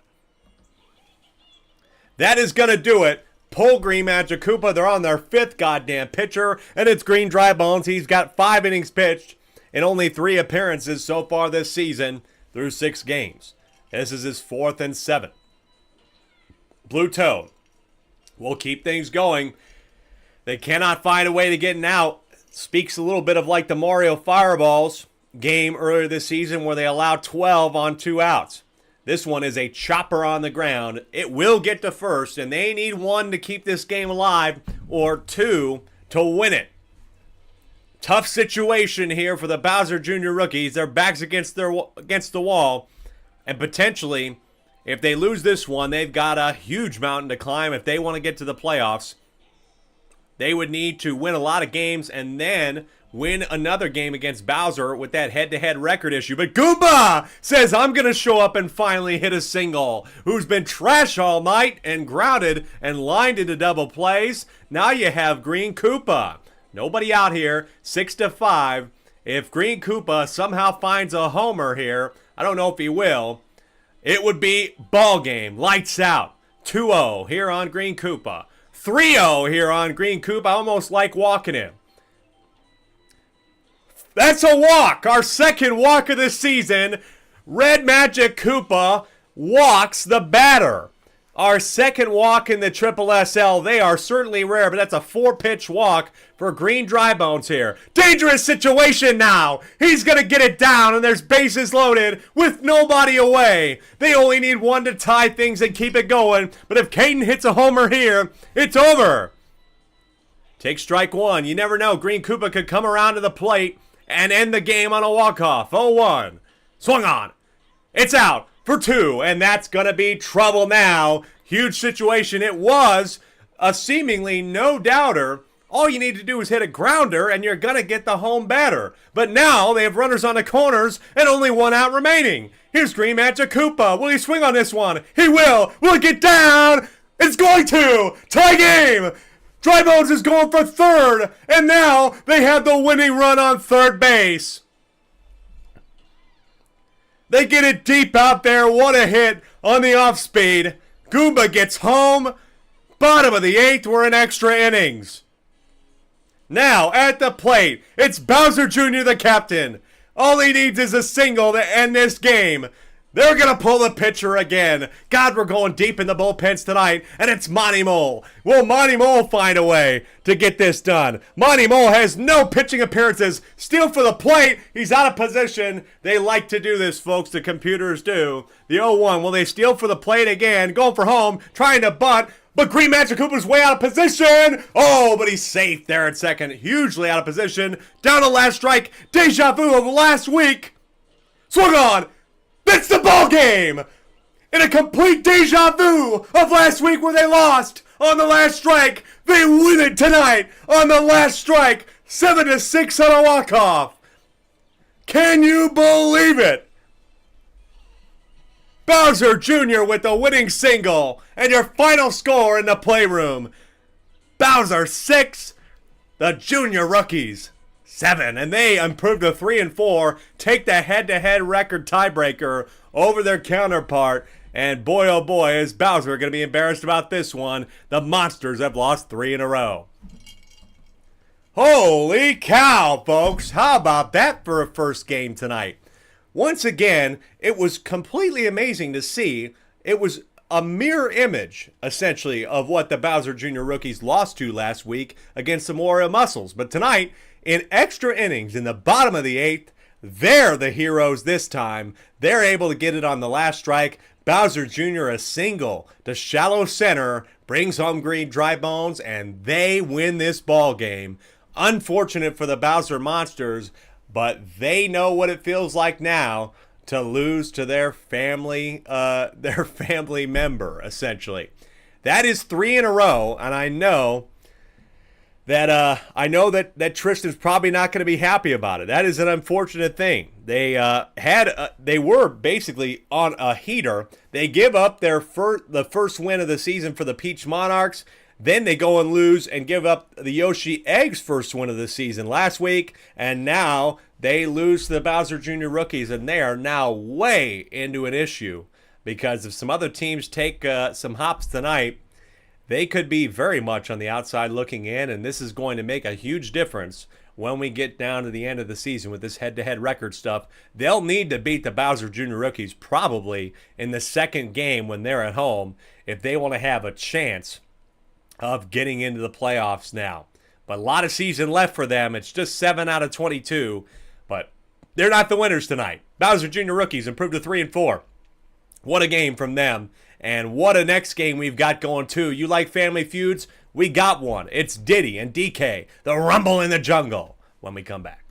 That is going to do it. Pull Green Magic Koopa. They're on their 5th goddamn pitcher, and it's Green Dry Bones. He's got 5 innings pitched and only 3 appearances so far this season through 6 games. This is his 4th and 7th. Blue Toad will keep things going. They cannot find a way to get out. Speaks a little bit of like the Mario Fireballs game earlier this season where they allowed 12 on 2 outs. This one is a chopper on the ground. It will get to first, and they need one to keep this game alive or two to win it. Tough situation here for the Bowser Jr. rookies. Their backs against the wall, and potentially, if they lose this one, they've got a huge mountain to climb if they want to get to the playoffs. They would need to win a lot of games and then win another game against Bowser with that head-to-head record issue. But Goomba says, I'm going to show up and finally hit a single. Who's been trash all night and grounded and lined into double plays. Now you have Green Koopa. Nobody out here, 6-5. If Green Koopa somehow finds a homer here, I don't know if he will, it would be ball game, lights out. 2-0 here on Green Koopa. 3-0 here on Green Koopa. I almost like walking him. That's a walk. Our second walk of the season. Red Magic Koopa walks the batter. Our second walk in the SSSL. They are certainly rare, but that's a 4-pitch walk for Green Drybones here. Dangerous situation now. He's going to get it down, and there's bases loaded with nobody away. They only need one to tie things and keep it going, but if Caden hits a homer here, it's over. Take strike one. You never know. Green Koopa could come around to the plate and end the game on a walk-off. 0-1. Swung on. It's out for 2, and that's going to be trouble now. Huge situation. It was a seemingly no-doubter. All you need to do is hit a grounder, and you're going to get the home batter. But now they have runners on the corners and only one out remaining. Here's Green Magic Koopa. Will he swing on this one? He will. Will it get down? It's going to. Tie game. Drybones is going for third, and now they have the winning run on third base. They get it deep out there. What a hit on the off speed. Goomba gets home. Bottom of the 8th. We're in extra innings. Now at the plate, it's Bowser Jr. the captain. All he needs is a single to end this game. They're going to pull the pitcher again. God, we're going deep in the bullpens tonight, and it's Monty Mole. Will Monty Mole find a way to get this done? Monty Mole has no pitching appearances. Steal for the plate. He's out of position. They like to do this, folks. The computers do. The 0-1. Will they steal for the plate again? Going for home. Trying to bunt. But Green Magic Koopa's way out of position. Oh, but he's safe there at second. Hugely out of position. Down to last strike. Deja vu of last week. Swung on. That's the ball game! In a complete deja vu of last week where they lost on the last strike, they win it tonight on the last strike, 7-6 on a walk-off. Can you believe it? Bowser Jr. with the winning single, and your final score in the playroom. Bowser 6, the junior rookies 7, and they improve to 3-4, take the head-to-head record tiebreaker over their counterpart. And boy, oh boy, is Bowser going to be embarrassed about this one. The Monsters have lost 3 in a row. Holy cow, folks. How about that for a first game tonight? Once again, it was completely amazing to see. It was a mirror image, essentially, of what the Bowser Jr. rookies lost to last week against the Warrior Muscles. But tonight, in extra innings, in the bottom of the 8th, they're the heroes this time. They're able to get it on the last strike. Bowser Jr. a single to shallow center, brings home Green Drybones, and they win this ball game. Unfortunate for the Bowser Monsters, but they know what it feels like now to lose to their family member, essentially. That is 3 in a row, and I know that Tristan's probably not going to be happy about it. That is an unfortunate thing. They were basically on a heater. They give up the first win of the season for the Peach Monarchs. Then they go and lose and give up the Yoshi Eggs' first win of the season last week. And now they lose to the Bowser Jr. rookies, and they are now way into an issue because if some other teams take some hops tonight, they could be very much on the outside looking in, and this is going to make a huge difference when we get down to the end of the season with this head-to-head record stuff. They'll need to beat the Bowser Jr. rookies probably in the second game when they're at home if they want to have a chance of getting into the playoffs now. But a lot of season left for them. It's just 7 out of 22, but they're not the winners tonight. Bowser Jr. rookies improved to 3-4. What a game from them. And what a next game we've got going too. You like family feuds? We got one. It's Diddy and DK, the Rumble in the Jungle, when we come back.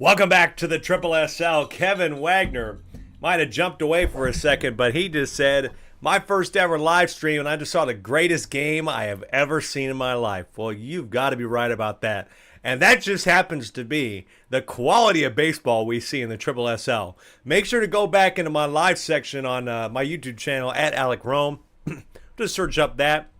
Welcome back to the Triple SL. Kevin Wagner might have jumped away for a second, but he just said, my first ever live stream, and I just saw the greatest game I have ever seen in my life. Well, you've got to be right about that. And that just happens to be the quality of baseball we see in the Triple SL. Make sure to go back into my live section on my YouTube channel at Alec Rome. Just search up that.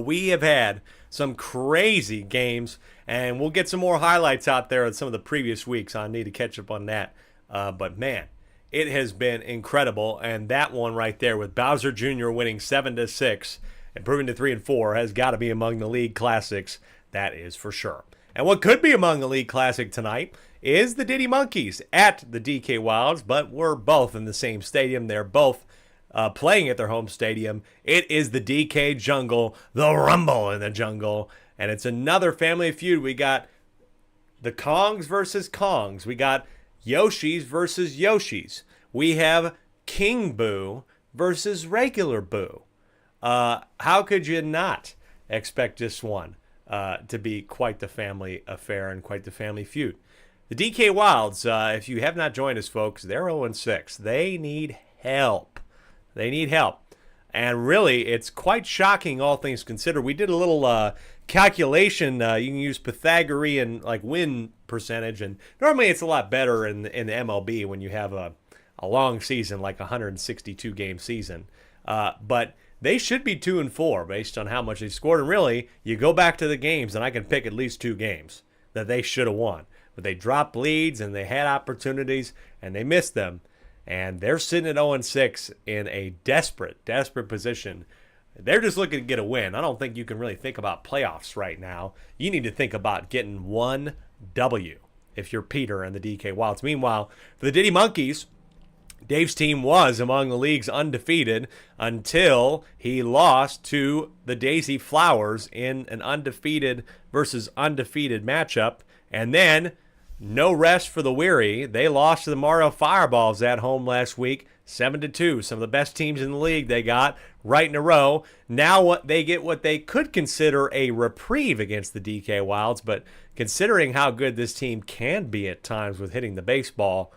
We have had some crazy games, and we'll get some more highlights out there on some of the previous weeks. I need to catch up on that. But man, it has been incredible, and that one right there with Bowser Jr. winning 7-6 and proving to 3-4 has got to be among the league classics. That is for sure. And what could be among the league classic tonight is the Diddy Monkeys at the DK Wilds, but we're both in the same stadium. They're both playing at their home stadium. It is the DK Jungle, the Rumble in the Jungle, and it's another family feud. We got the Kongs versus Kongs. We got Yoshis versus Yoshis. We have King Boo versus regular Boo. How could you not expect this one to be quite the family affair and quite the family feud? The DK Wilds, if you have not joined us, folks, they're 0-6. They need help. They need help. And really, it's quite shocking, all things considered. We did a little calculation. You can use Pythagorean win percentage, and normally it's a lot better in the MLB when you have a long season, like a 162 game season. But they should be 2-4 based on how much they scored. And really, you go back to the games, and I can pick at least 2 games that they should have won. But they dropped leads, and they had opportunities, and they missed them. And they're sitting at 0-6 in a desperate position. They're just looking to get a win. I don't think you can really think about playoffs right now. You need to think about getting 1 W if you're Peter and the DK Wilds. Meanwhile, for the Diddy Monkeys, Dave's team was among the league's undefeated until he lost to the Daisy Flowers in an undefeated versus undefeated matchup. And then no rest for the weary. They lost to the Mario Fireballs at home last week, 7-2. Some of the best teams in the league they got right in a row. Now they get what they could consider a reprieve against the DK Wilds, but considering how good this team can be at times with hitting the baseball,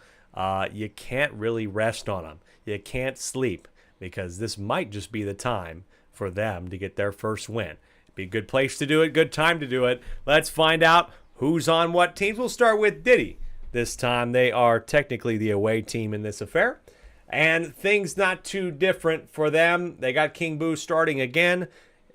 you can't really rest on them. You can't sleep because this might just be the time for them to get their first win. Be a good place to do it, good time to do it. Let's find out who's on what teams. We'll start with Diddy. This time they are technically the away team in this affair. And things not too different for them. They got King Boo starting again.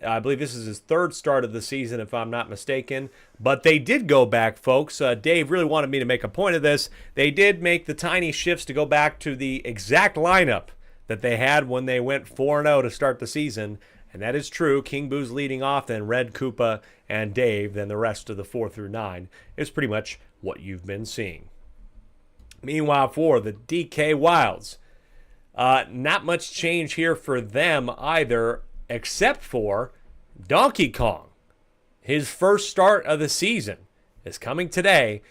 I believe this is his 3rd start of the season, if I'm not mistaken. But they did go back, folks. Dave really wanted me to make a point of this. They did make the tiny shifts to go back to the exact lineup that they had when they went 4-0 to start the season. And that is true. King Boo's leading off, then Red, Koopa, and Dave. Then the rest of the 4 through 9 is pretty much what you've been seeing. Meanwhile, for the DK Wilds, not much change here for them either, except for Donkey Kong. His first start of the season is coming today.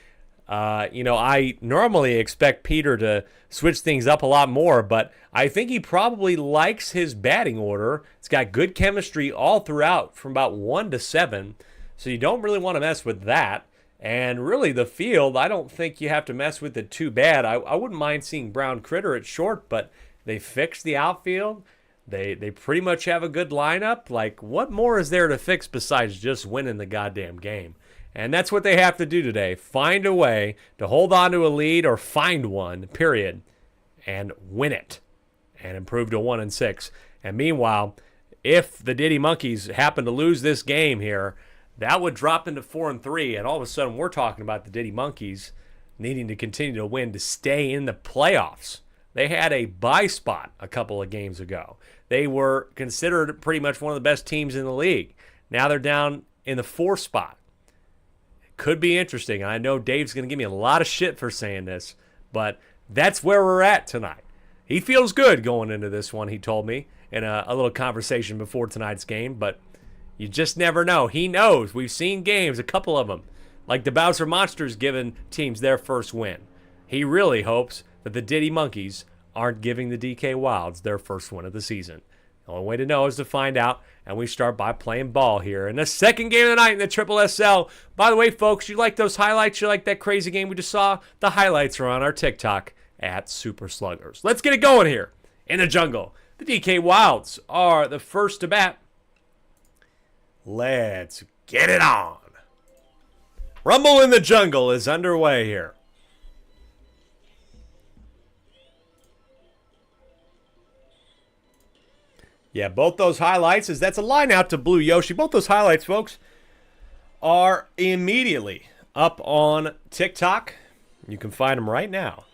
I normally expect Peter to switch things up a lot more, but I think he probably likes his batting order. It's got good chemistry all throughout from about 1 to 7, so you don't really want to mess with that. And really, the field, I don't think you have to mess with it too bad. I wouldn't mind seeing Brown Critter at short, but they fixed the outfield. They pretty much have a good lineup. What more is there to fix besides just winning the goddamn game? And that's what they have to do today. Find a way to hold on to a lead or find one, period, and win it and improve to 1-6. And meanwhile, if the Diddy Monkeys happen to lose this game here, that would drop into 4-3. And all of a sudden, we're talking about the Diddy Monkeys needing to continue to win to stay in the playoffs. They had a bye spot a couple of games ago. They were considered pretty much one of the best teams in the league. Now they're down in the 4th spot. Could be interesting. I know Dave's going to give me a lot of shit for saying this, but that's where we're at tonight. He feels good going into this one, he told me in a little conversation before tonight's game, but you just never know. He knows. We've seen games, a couple of them, like the Bowser Monsters giving teams their first win. He really hopes that the Diddy Monkeys aren't giving the DK Wilds their first win of the season. The only way to know is to find out, and we start by playing ball here in the second game of the night in the Triple SL. By the way, folks, you like those highlights? You like that crazy game we just saw? The highlights are on our TikTok at Super Sluggers. Let's get it going here in the jungle. The DK Wilds are the first to bat. Let's get it on. Rumble in the Jungle is underway here. Yeah, both those highlights, that's a line out to Blue Yoshi. Both those highlights, folks, are immediately up on TikTok. You can find them right now.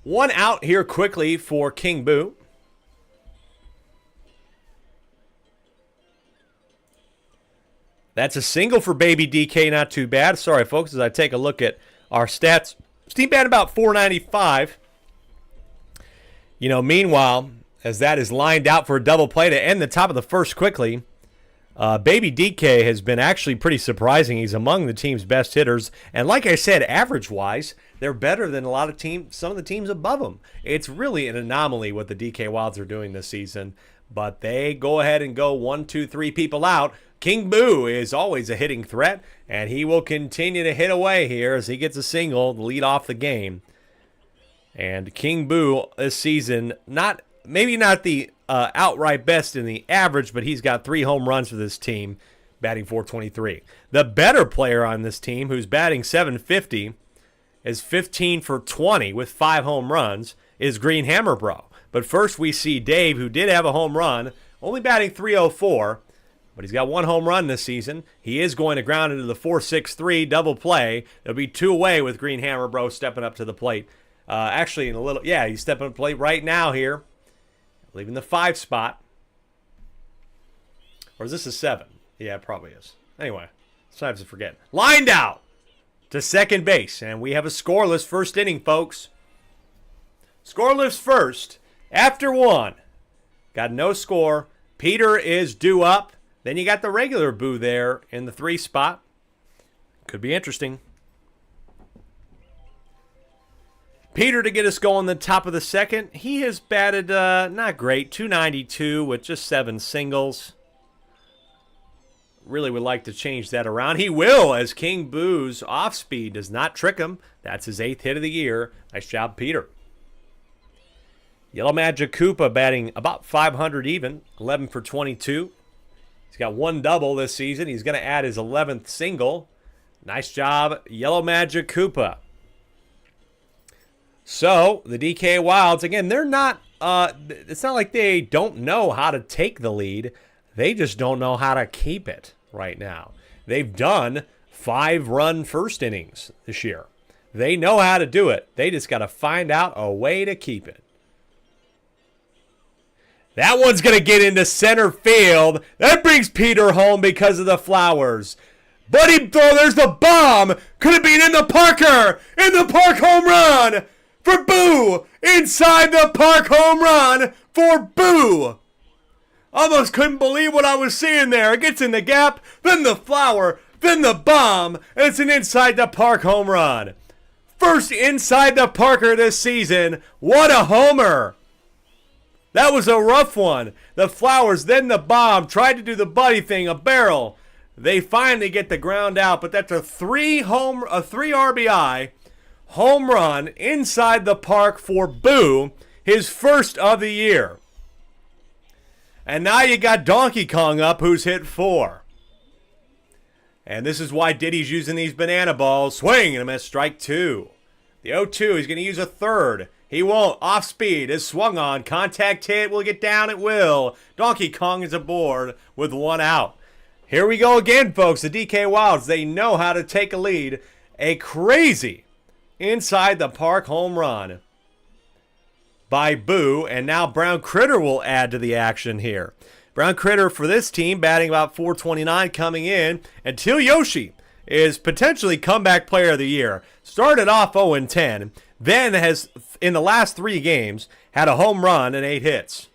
One out here quickly for King Boo. That's a single for Baby DK, not too bad. Sorry, folks, as I take a look at our stats. Steve batted about 495. You know, meanwhile, as that is lined out for a double play to end the top of the first quickly, Baby DK has been actually pretty surprising. He's among the team's best hitters. And like I said, average-wise, they're better than some of the teams above them. It's really an anomaly what the DK Wilds are doing this season. But they go ahead and go 1, 2, 3 people out. King Boo is always a hitting threat, and he will continue to hit away here as he gets a single to lead off the game. And King Boo this season, maybe not the outright best in the average, but he's got 3 home runs for this team, batting .423. The better player on this team, who's batting .750, is 15 for 20 with 5 home runs, is Green Hammer Bro. But first we see Dave, who did have a home run, only batting .304. But he's got 1 home run this season. He is going to ground into the 4-6-3 double play. There'll be 2 away with Green Hammer Bro stepping up to the plate. Actually, he's stepping up to the plate right now here. Leaving the 5 spot. Or is this a 7? Yeah, it probably is. Anyway, sometimes I forget. Lined out to second base. And we have a scoreless first inning, folks. Scoreless first after 1. Got no score. Peter is due up. Then you got the regular Boo there in the 3 spot. Could be interesting. Peter to get us going the top of the second. He has batted not great, .292 with just 7 singles. Really would like to change that around. He will, as King Boo's off speed does not trick him. That's his 8th hit of the year. Nice job, Peter. Yellow Magic Koopa batting about 500 even, 11 for 22. He's got 1 double this season. He's going to add his 11th single. Nice job, Yellow Magic Koopa. So, the DK Wilds, again, they're not, it's not like they don't know how to take the lead. They just don't know how to keep it right now. They've done 5-run first innings this year. They know how to do it. They just got to find out a way to keep it. That one's going to get into center field. That brings Peter home because of the flowers. Buddy, there's the bomb. Could have been in the Parker. In the park home run for Boo. Inside the park home run for Boo. Almost couldn't believe what I was seeing there. It gets in the gap, then the flower, then the bomb. And it's an inside the park home run. First inside the Parker this season. What a homer. That was a rough one. The flowers, then the bomb. Tried to do the buddy thing, a barrel. They finally get the ground out, but that's a 3 RBI home run inside the park for Boo, his first of the year. And now you got Donkey Kong up, who's hit 4. And this is why Diddy's using these banana balls. Swing and a miss, strike 2. The 0-2, he's going to use a third. He won't. Off speed is swung on. Contact hit. Will get down. It will. Donkey Kong is aboard with 1 out. Here we go again, folks. The DK Wilds, they know how to take a lead. A crazy inside the park home run by Boo. And now Brown Critter will add to the action here. Brown Critter for this team batting about .429 coming in. Until Yoshi is potentially comeback player of the year. Started off 0-10. Then has, in the last 3 games, had a home run and 8 hits.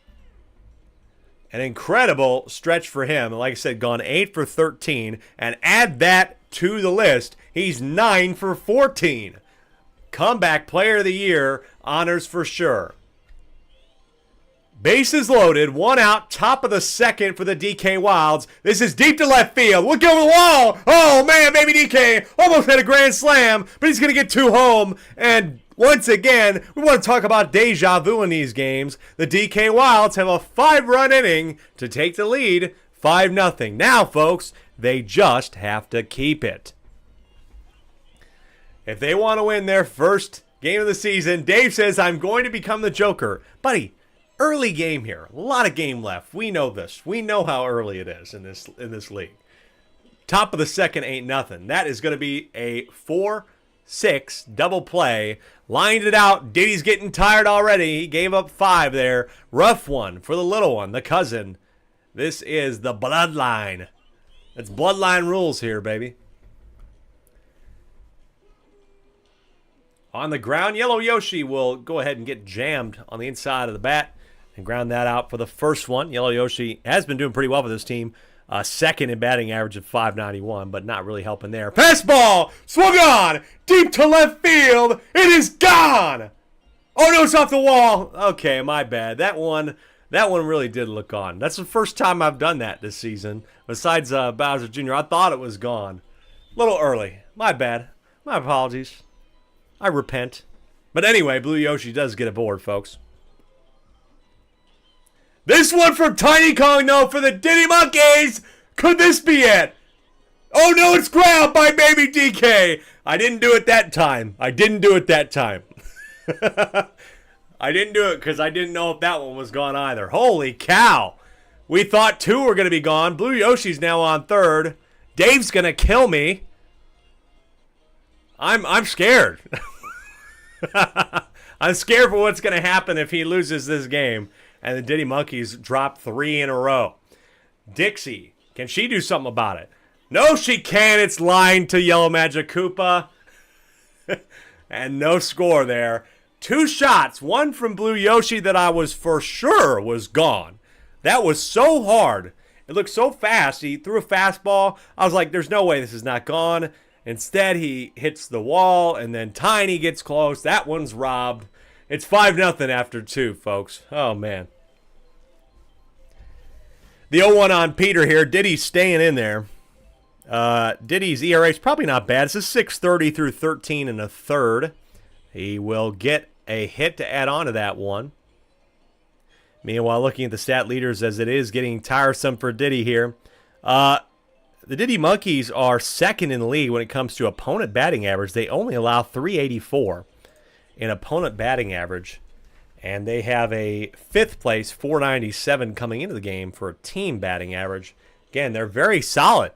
An incredible stretch for him. Like I said, gone 8 for 13. And add that to the list, he's 9 for 14. Comeback Player of the Year honors for sure. Bases loaded, one out, top of the second for the DK Wilds. This is deep to left field. Look over the wall. Oh, man, baby DK almost had a grand slam, but he's going to get 2 home. And once again, we want to talk about deja vu in these games. The DK Wilds have a 5-run inning to take the lead, 5-0. Now, folks, they just have to keep it. If they want to win their first game of the season, Dave says, I'm going to become the Joker. Buddy, early game here. A lot of game left. We know this. We know how early it is in this league. Top of the second ain't nothing. That is going to be a 4-6 double play. Lined it out. Diddy's getting tired already. He gave up 5 there. Rough one for the little one, the cousin. This is the bloodline. It's bloodline rules here, baby. On the ground, Yellow Yoshi will go ahead and get jammed on the inside of the bat and ground that out for the first one. Yellow Yoshi has been doing pretty well for this team. Second in batting average of .591, but not really helping there. Fastball! Swung on! Deep to left field! It is gone! Oh, no, it's off the wall! Okay, my bad. That one really did look on. That's the first time I've done that this season. Besides Bowser Jr., I thought it was gone. A little early. My bad. My apologies. I repent. But anyway, Blue Yoshi does get aboard, folks. This one from Tiny Kong, though, for the Diddy Monkeys. Could this be it? Oh, no, it's grabbed by baby DK. I didn't do it that time. I didn't do it because I didn't know if that one was gone either. Holy cow. We thought 2 were going to be gone. Blue Yoshi's now on third. Dave's going to kill me. I'm scared. I'm scared for what's going to happen if he loses this game. And the Diddy Monkeys drop 3 in a row. Dixie, can she do something about it? No, she can't. It's lined to Yellow Magic Koopa. And no score there. 2 shots. One from Blue Yoshi that I was for sure was gone. That was so hard. It looked so fast. He threw a fastball. I was like, there's no way this is not gone. Instead, he hits the wall, and then Tiny gets close. That one's robbed. It's 5-0 after 2, folks. Oh, man. The 0-1 on Peter here. Diddy's staying in there. Diddy's ERA is probably not bad. This is 6.30 through 13 and a third. He will get a hit to add on to that one. Meanwhile, looking at the stat leaders as it is getting tiresome for Diddy here. The Diddy Monkeys are second in the league when it comes to opponent batting average. They only allow .384 in opponent batting average. And they have a 5th place .497 coming into the game for a team batting average. Again, they're very solid.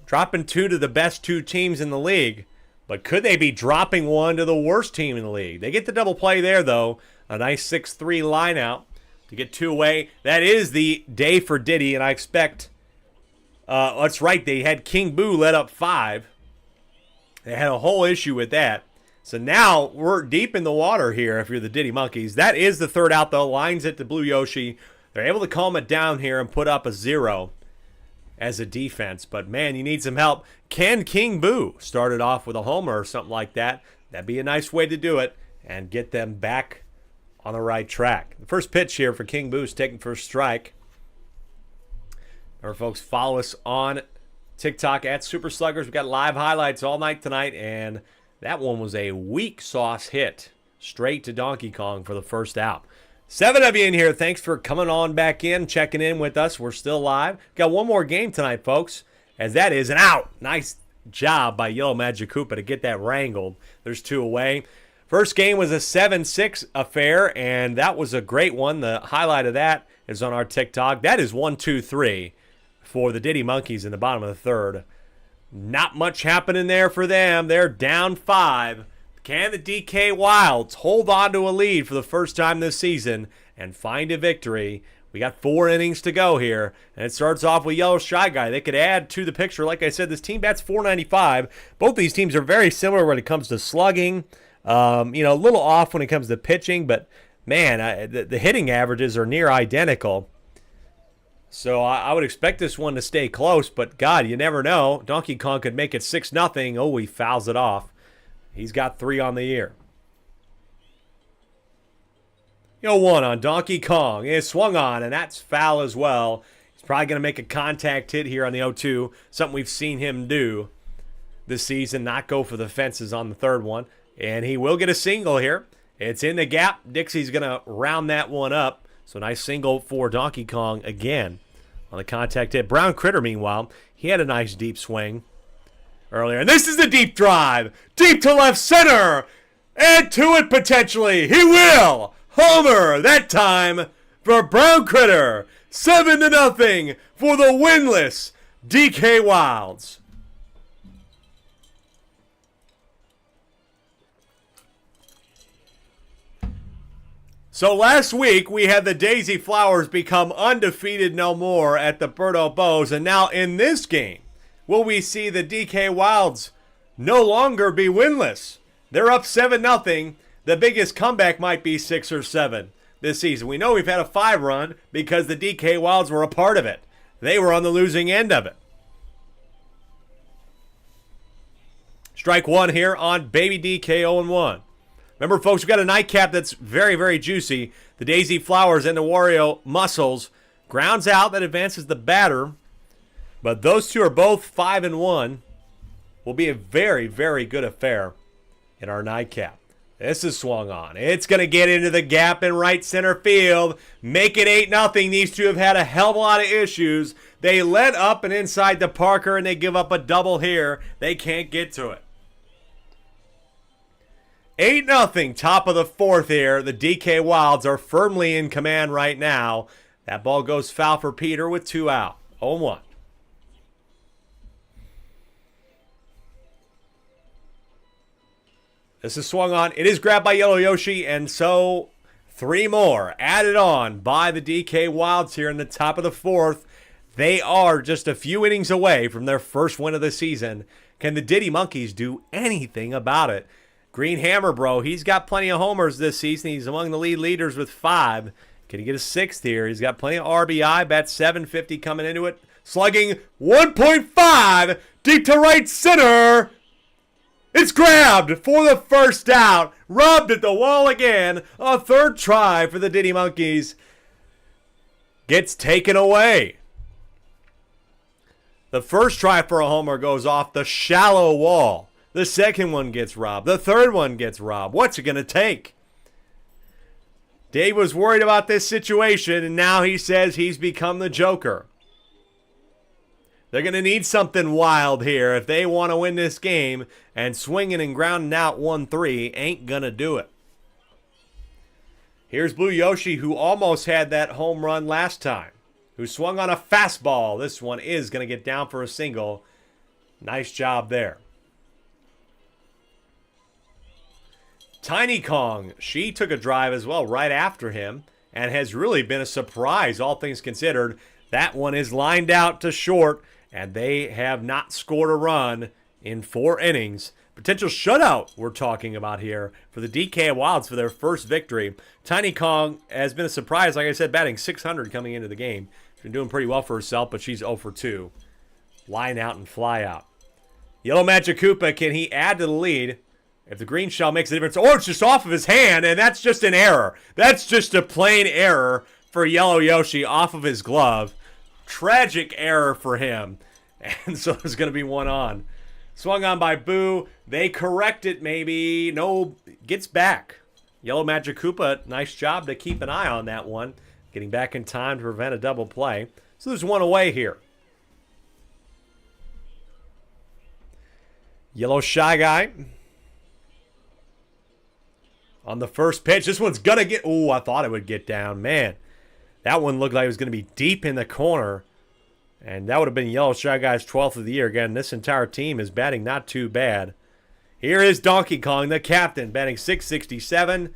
Dropping 2 to the best 2 teams in the league. But could they be dropping 1 to the worst team in the league? They get the double play there, though. A nice 6-3 line out to get 2 away. That is the day for Diddy, and I expect... that's right, they had King Boo let up 5. They had a whole issue with that. So now we're deep in the water here if you're the Diddy Monkeys. That is the 3rd out, though. Lines it to Blue Yoshi. They're able to calm it down here and put up a 0 as a defense. But, man, you need some help. Can King Boo start it off with a homer or something like that? That'd be a nice way to do it and get them back on the right track. The first pitch here for King Boo is taken for a strike. Remember, folks, follow us on TikTok at Super Sluggers. We've got live highlights all night tonight, and that one was a weak sauce hit straight to Donkey Kong for the first out. 7 of you in here. Thanks for coming on back in, checking in with us. We're still live. Got one more game tonight, folks, as that is an out. Nice job by Yellow Magic Koopa to get that wrangled. There's 2 away. First game was a 7-6 affair, and that was a great one. The highlight of that is on our TikTok. That is 1-2-3 for the Diddy Monkeys in the bottom of the 3rd. Not much happening there for them. They're down 5. Can the DK Wilds hold on to a lead for the first time this season and find a victory? We got 4 innings to go here, and it starts off with Yellow Shy Guy. They could add to the picture. Like I said, this team bats .495. Both these teams are very similar when it comes to slugging. A little off when it comes to pitching, but, man, the hitting averages are near identical. So I would expect this one to stay close, but, God, you never know. Donkey Kong could make it 6-0. Oh, he fouls it off. He's got 3 on the year. 0-1 on Donkey Kong. It swung on, and that's foul as well. He's probably going to make a contact hit here on the 0-2, something we've seen him do this season, not go for the fences on the third one. And he will get a single here. It's in the gap. Dixie's going to round that one up. So nice single for Donkey Kong again on the contact hit. Brown Critter, meanwhile, he had a nice deep swing earlier. And this is the deep drive. Deep to left center. And to it potentially. He will. Homer that time for Brown Critter. 7-0 for the winless DK Wilds. So last week, we had the Daisy Flowers become undefeated no more at the Berto Bows. And now in this game, will we see the DK Wilds no longer be winless? They're up 7-0. The biggest comeback might be 6 or 7 this season. We know we've had a 5 run because the DK Wilds were a part of it. They were on the losing end of it. Strike one here on Baby DK 0-1. Remember, folks, we've got a nightcap that's very, very juicy. The Daisy Flowers and the Wario Muscles. Grounds out, that advances the batter. But those two are both 5-1. Will be a very, very good affair in our nightcap. This is swung on. It's going to get into the gap in right center field. Make it 8-0. These two have had a hell of a lot of issues. They led up and inside to Parker, and they give up a double here. They can't get to it. 8-0, top of the fourth here. The DK Wilds are firmly in command right now. That ball goes foul for Peter with 2 out. 0-1. This is swung on. It is grabbed by Yellow Yoshi, and so 3 more added on by the DK Wilds here in the top of the fourth. They are just a few innings away from their first win of the season. Can the Diddy Monkeys do anything about it? Green Hammer, bro, he's got plenty of homers this season. He's among the lead leaders with 5. Can he get a 6th here? He's got plenty of RBI. Bat 750 coming into it. Slugging 1.5 deep to right center. It's grabbed for the first out. Rubbed at the wall again. A third try for the Diddy Monkeys. Gets taken away. The first try for a homer goes off the shallow wall. The second one gets robbed. The third one gets robbed. What's it going to take? Dave was worried about this situation, and now he says he's become the Joker. They're going to need something wild here if they want to win this game, and swinging and grounding out 1-3 ain't going to do it. Here's Blue Yoshi, who almost had that home run last time, who swung on a fastball. This one is going to get down for a single. Nice job there. Tiny Kong, she took a drive as well right after him and has really been a surprise, all things considered. That one is lined out to short, and they have not scored a run in 4 innings. Potential shutout we're talking about here for the DK Wilds for their first victory. Tiny Kong has been a surprise, like I said, batting 600 coming into the game. She's been doing pretty well for herself, but she's 0 for 2. Line out and fly out. Yellow Magic Koopa, can he add to the lead? If the green shell makes a difference, or it's just off of his hand, and that's just an error. That's just a plain error for Yellow Yoshi off of his glove. Tragic error for him. And so there's going to be one on. Swung on by Boo. They correct it maybe. No, gets back. Yellow Magic Koopa, nice job to keep an eye on that one. Getting back in time to prevent a double play. So there's one away here. Yellow Shy Guy. On the first pitch, this one's going to get... Oh, I thought it would get down. Man, that one looked like it was going to be deep in the corner. And that would have been Yellow Shy Guy's 12th of the year. Again, this entire team is batting not too bad. Here is Donkey Kong, the captain, batting .667.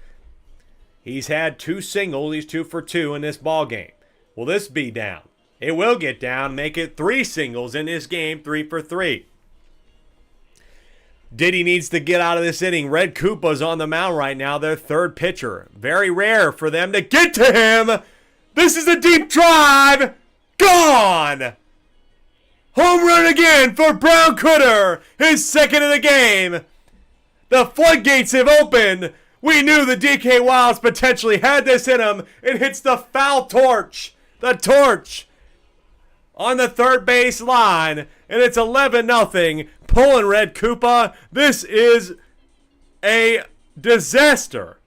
He's had 2 singles. He's 2 for 2 in this ball game. Will this be down? It will get down. Make it 3 singles in this game. 3 for 3. Diddy needs to get out of this inning. Red Koopa's on the mound right now, their third pitcher. Very rare for them to get to him. This is a deep drive. Gone. Home run again for Brown Critter. His second of the game. The floodgates have opened. We knew the DK Wilds potentially had this in them. It hits the foul torch. The torch on the third base line. And it's 11-0. Pulling Red Koopa. This is a disaster.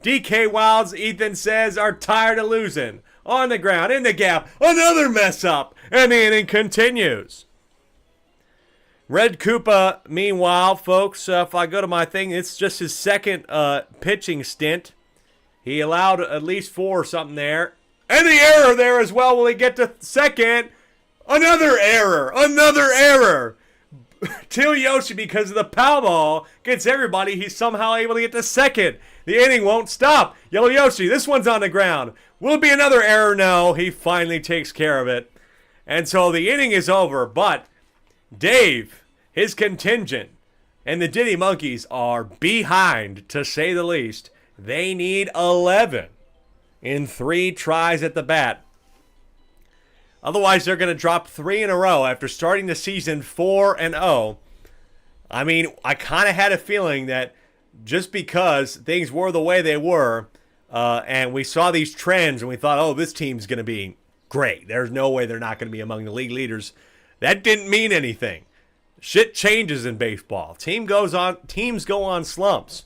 DK Wilds, Ethan says, are tired of losing. On the ground, in the gap. Another mess up. And the inning continues. Red Koopa, meanwhile, folks, if I go to my thing, it's just his second pitching stint. He allowed at least 4 or something there. And the error there as well. Will he get to second? Another error. Another error. Till Yoshi, because of the pow ball, gets everybody. He's somehow able to get to second. The inning won't stop. Yellow Yoshi, this one's on the ground. Will it be another error? No. He finally takes care of it. And so the inning is over, but Dave, his contingent, and the Diddy Monkeys are behind, to say the least. They need 11 in 3 tries at the bat. Otherwise, they're going to drop 3 in a row after starting the season 4-0. I mean, I kind of had a feeling that just because things were the way they were, and we saw these trends and we thought, oh, this team's going to be great. There's no way they're not going to be among the league leaders. That didn't mean anything. Shit changes in baseball. Teams go on slumps.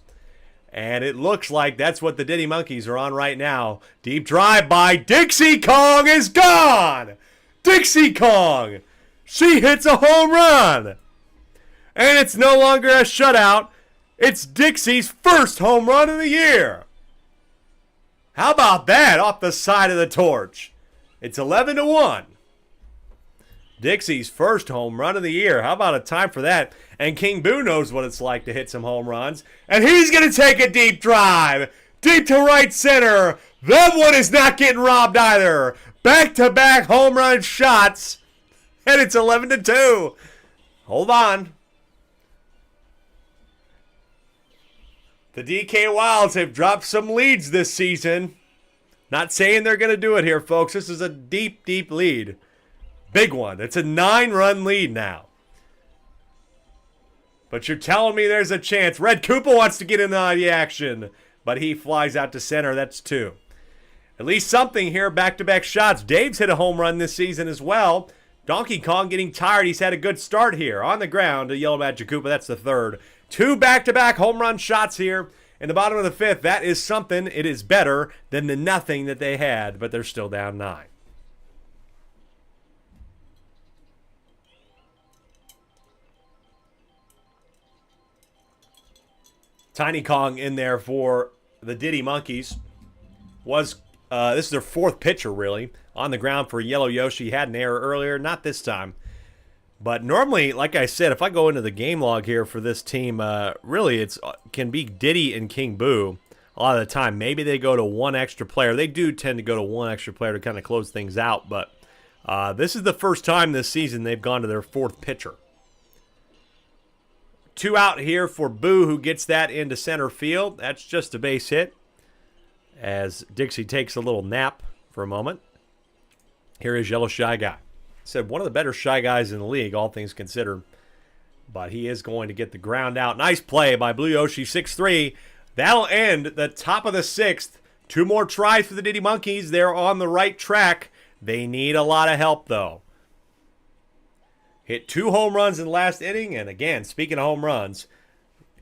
And it looks like that's what the Diddy Monkeys are on right now. Deep drive by Dixie Kong is gone. Dixie Kong. She hits a home run. And it's no longer a shutout. It's Dixie's first home run of the year. How about that off the side of the torch? It's 11-1. Dixie's first home run of the year. How about a time for that? And King Boo knows what it's like to hit some home runs. And he's going to take a deep drive. Deep to right center. That one is not getting robbed either. Back-to-back home run shots. And it's 11-2. Hold on. The DK Wilds have dropped some leads this season. Not saying they're going to do it here, folks. This is a deep, deep lead. Big one. It's a 9-run lead now. But you're telling me there's a chance. Red Koopa wants to get in on the action. But he flies out to center. That's 2. At least something here. Back-to-back shots. Dave's hit a home run this season as well. Donkey Kong getting tired. He's had a good start here. On the ground to Yellow Magic Koopa. That's the 3rd. 2 back-to-back home run shots here in the bottom of the 5th. That is something. It is better than the nothing that they had. But they're still down 9. Tiny Kong in there for the Diddy Monkeys. This is their 4th pitcher, really, on the ground for Yellow Yoshi. Had an error earlier, not this time. But normally, like I said, if I go into the game log here for this team, really it can be Diddy and King Boo a lot of the time. Maybe they go to 1 extra player. They do tend to go to 1 extra player to kind of close things out. But this is the first time this season they've gone to their 4th pitcher. 2 out here for Boo, who gets that into center field. That's just a base hit as Dixie takes a little nap for a moment. Here is Yellow Shy Guy. Said one of the better Shy Guys in the league, all things considered. But he is going to get the ground out. Nice play by Blue Yoshi, 6-3. That'll end the top of the 6th. 2 more tries for the Diddy Monkeys. They're on the right track. They need a lot of help, though. Hit 2 home runs in the last inning. And again, speaking of home runs,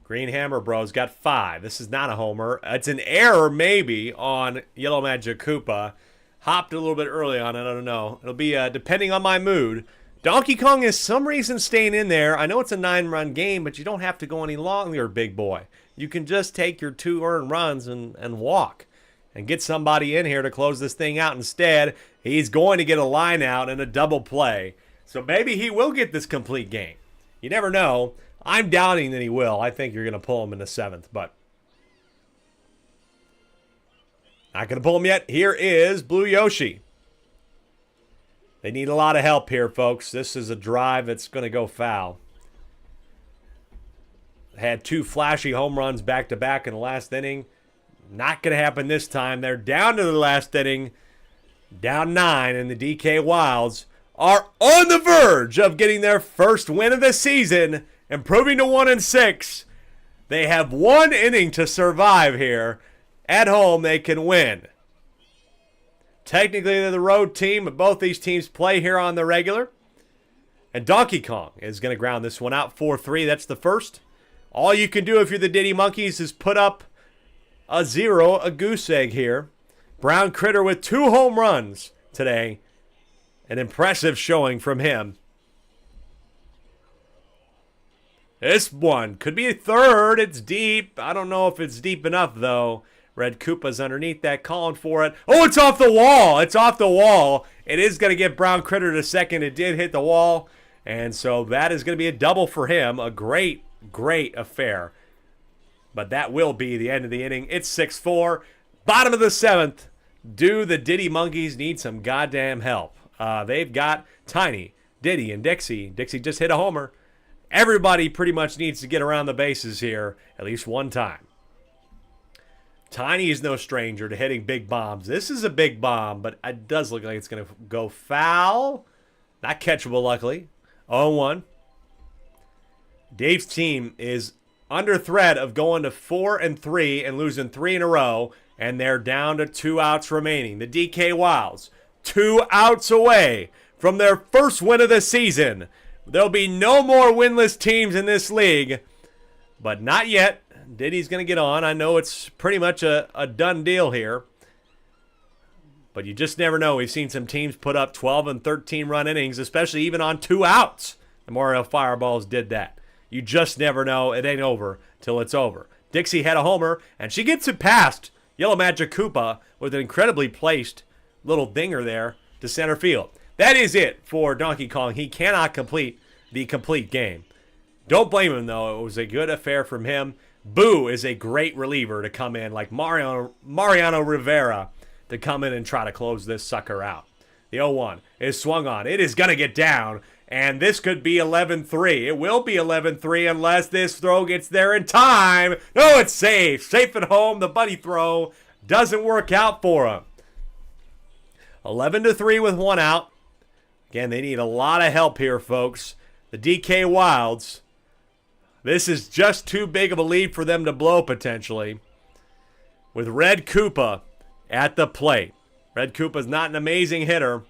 Green Hammer Bros got 5. This is not a homer. It's an error maybe on Yellow Magic Koopa. Hopped a little bit early on it. I don't know. It'll be depending on my mood. Donkey Kong is some reason staying in there. I know it's a 9-run game, but you don't have to go any longer, big boy. You can just take your 2 earned runs and walk and get somebody in here to close this thing out. Instead, he's going to get a line out and a double play. So maybe he will get this complete game. You never know. I'm doubting that he will. I think you're going to pull him in the 7th, but not going to pull him yet. Here is Blue Yoshi. They need a lot of help here, folks. This is a drive that's going to go foul. Had 2 flashy home runs back-to-back in the last inning. Not going to happen this time. They're down to the last inning. Down 9, and the DK Wilds are on the verge of getting their first win of the season, improving to 1-6. They have one inning to survive here. At home, they can win. Technically, they're the road team, but both these teams play here on the regular. And Donkey Kong is going to ground this one out 4-3. That's the first. All you can do if you're the Diddy Monkeys is put up a 0, a goose egg here. Brown Critter with 2 home runs today. An impressive showing from him. This one could be a third. It's deep. I don't know if it's deep enough, though. Red Koopa's underneath that, calling for it. Oh, it's off the wall. It's off the wall. It is going to get Brown Critter to second. It did hit the wall. And so that is going to be a double for him. A great, great affair. But that will be the end of the inning. It's 6-4. Bottom of the 7th. Do the Diddy Monkeys need some goddamn help? They've got Tiny, Diddy, and Dixie. Dixie just hit a homer. Everybody pretty much needs to get around the bases here at least one time. Tiny is no stranger to hitting big bombs. This is a big bomb, but it does look like it's going to go foul. Not catchable, luckily. 0-1. Dave's team is under threat of going to 4-3 and losing 3 in a row, and they're down to 2 outs remaining. The DK Wilds, 2 outs away from their first win of the season. There'll be no more winless teams in this league, but not yet. Diddy's going to get on. I know it's pretty much a done deal here, but you just never know. We've seen some teams put up 12 and 13 run innings, especially even on 2 outs. The Memorial Fireballs did that. You just never know. It ain't over till it's over. Dixie had a homer, and she gets it past Yellow Magic Koopa with an incredibly placed little dinger there to center field. That is it for Donkey Kong. He cannot complete the complete game. Don't blame him, though. It was a good affair from him. Boo is a great reliever to come in, like Mariano Rivera, to come in and try to close this sucker out. The 0-1 is swung on. It is going to get down, and this could be 11-3. It will be 11-3 unless this throw gets there in time. No, it's safe. Safe at home. The bunny throw doesn't work out for him. 11-3 with 1 out. Again, they need a lot of help here, folks. The DK Wilds. This is just too big of a lead for them to blow, potentially. With Red Koopa at the plate. Red Koopa's not an amazing hitter.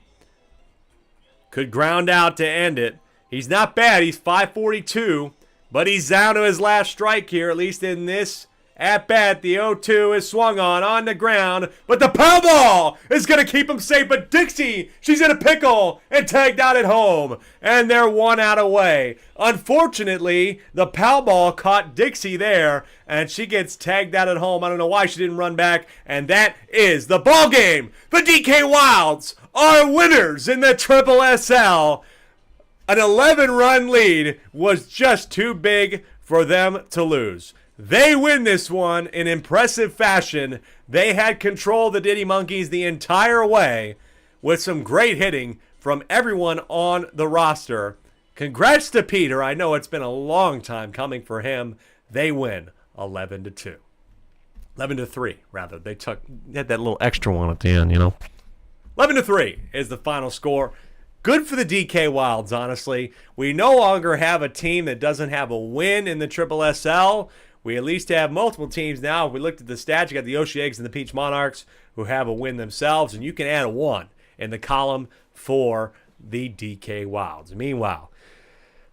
Could ground out to end it. He's not bad. He's 542. But he's down to his last strike here, at least in this at-bat. The 0-2 is swung on the ground. But the power ball is going to keep him safe. But Dixie, she's in a pickle and tagged out at home. And they're 1 out away. Unfortunately, the power ball caught Dixie there. And she gets tagged out at home. I don't know why she didn't run back. And that is the ball game. The DK Wilds are winners in the Triple SL. An 11-run lead was just too big for them to lose. They win this one in impressive fashion. They had control of the Diddy Monkeys the entire way with some great hitting from everyone on the roster. Congrats to Peter. I know it's been a long time coming for him. They win 11-2. 11-3, rather. They had that little extra one at the end, 11-3 is the final score. Good for the DK Wilds, honestly. We no longer have a team that doesn't have a win in the Triple SL. We at least have multiple teams now. If we looked at the stats, you got the Yoshi Eggs and the Peach Monarchs who have a win themselves, and you can add a 1 in the column for the DK Wilds. Meanwhile,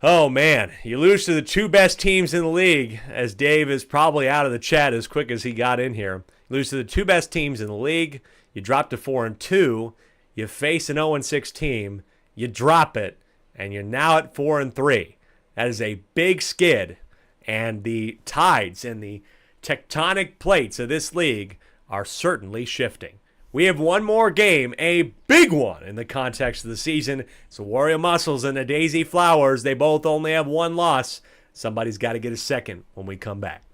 oh man, you lose to the 2 best teams in the league, as Dave is probably out of the chat as quick as he got in here. You lose to the 2 best teams in the league. You drop to 4-2. You face an 0-6 team. You drop it, and you're now at 4-3. That is a big skid, and the tides and the tectonic plates of this league are certainly shifting. We have one more game, a big one in the context of the season. It's the Warrior Muscles and the Daisy Flowers. They both only have 1 loss. Somebody's got to get a second when we come back.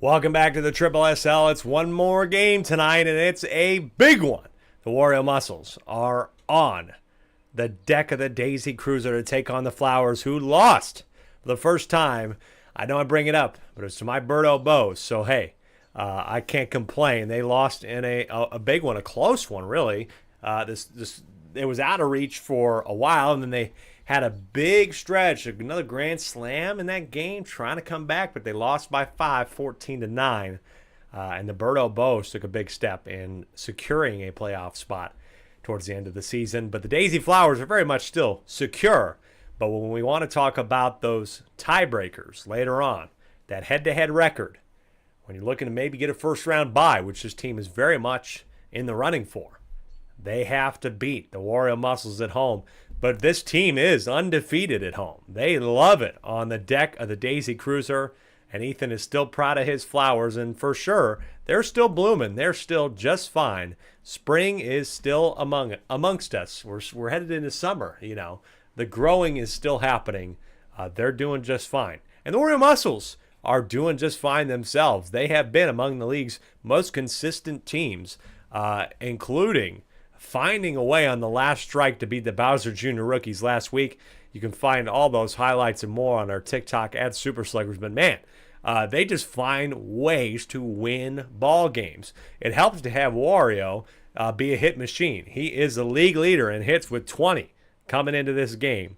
Welcome back to the Triple SL. It's one more game tonight, and it's a big one. The Wario Muscles are on the deck of the Daisy Cruiser to take on the Flowers, who lost for the first time. I know I bring it up, but it's to my Birdo Bows. So, hey, I can't complain. They lost in a big one, a close one, really. It was out of reach for a while, and then they had a big stretch, another grand slam in that game, trying to come back, but they lost by 5, 14-9. And the Birdo Bows took a big step in securing a playoff spot towards the end of the season. But the Daisy Flowers are very much still secure. But when we want to talk about those tiebreakers later on, that head-to-head record, when you're looking to maybe get a first-round bye, which this team is very much in the running for, they have to beat the Wario Muscles at home. But this team is undefeated at home. They love it on the deck of the Daisy Cruiser, and Ethan is still proud of his flowers, and for sure, they're still blooming. They're still just fine. Spring is still amongst us. We're headed into summer, you know. The growing is still happening. They're doing just fine. And the Wario Muscles are doing just fine themselves. They have been among the league's most consistent teams, including finding a way on the last strike to beat the Bowser Jr. rookies last week. You can find all those highlights and more on our TikTok at Super Sluggers. But man, they just find ways to win ball games. It helps to have Wario be a hit machine. He is the league leader in hits with 20 coming into this game.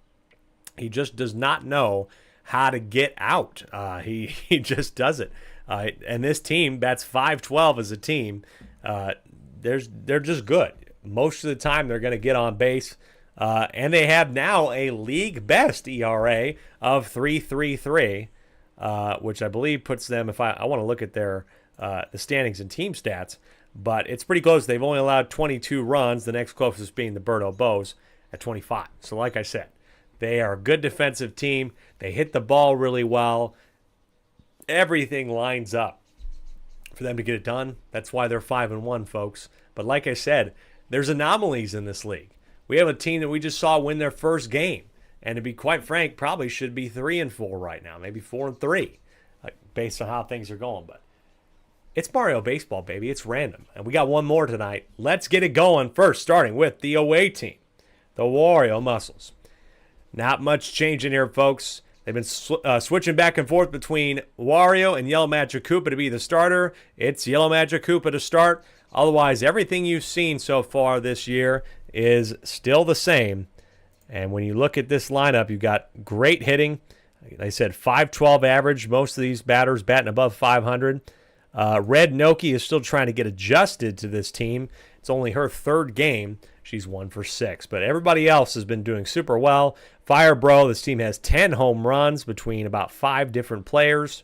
He just does not know how to get out. He just does it. And this team, that's 5-12 as a team. They're just good. Most of the time, they're going to get on base. And they have now a league best ERA of 3.33, which I believe puts them, if I want to look at their the standings and team stats, but it's pretty close. They've only allowed 22 runs, the next closest being the Birdo Bows at 25. So like I said, they are a good defensive team. They hit the ball really well. Everything lines up for them to get it done. That's why they're 5-1, folks. But like I said, there's anomalies in this league. We have a team that we just saw win their first game, and to be quite frank, probably should be 3-4 right now, maybe 4-3, based on how things are going. But it's Mario Baseball, baby. It's random, and we got one more tonight. Let's get it going first, starting with the away team, the Wario Muscles. Not much change in here, folks. They've been switching back and forth between Wario and Yellow Magic Koopa to be the starter. It's Yellow Magic Koopa to start. Otherwise, everything you've seen so far this year is still the same. And when you look at this lineup, you've got great hitting. Like I said, 512 average. Most of these batters batting above 500. Red Noki is still trying to get adjusted to this team. It's only her third game. She's 1 for 6. But everybody else has been doing super well. Fire Bro, this team has 10 home runs between about 5 different players.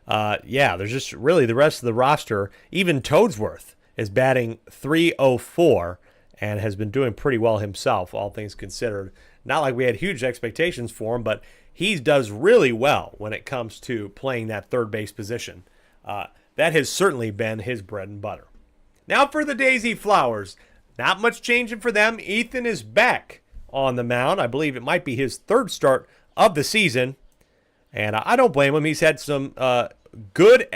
There's just really the rest of the roster. Even Toadsworth is batting .304 and has been doing pretty well himself, all things considered. Not like we had huge expectations for him, but he does really well when it comes to playing that third base position. That has certainly been his bread and butter. Now for the Daisy Flowers. Not much changing for them. Ethan is back on the mound. I believe it might be his third start of the season. And I don't blame him. He's had some good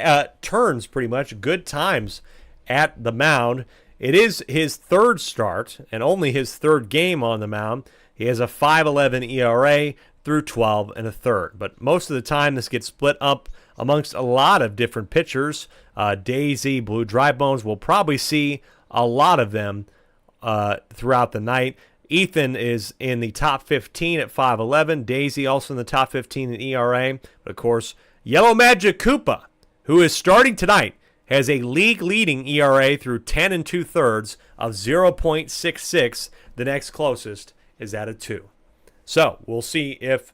turns, pretty much, good times at the mound. It is his third start and only his third game on the mound. He has a 5.11 ERA through 12 1/3. But most of the time, this gets split up amongst a lot of different pitchers. Daisy, Blue Dry Bones, we'll probably see a lot of them throughout the night. Ethan is in the top 15 at 5.11. Daisy also in the top 15 in ERA. But of course, Yellow Magic Koopa, who is starting tonight, has a league-leading ERA through 10 2/3 of 0.66. The next closest is at a 2. So we'll see if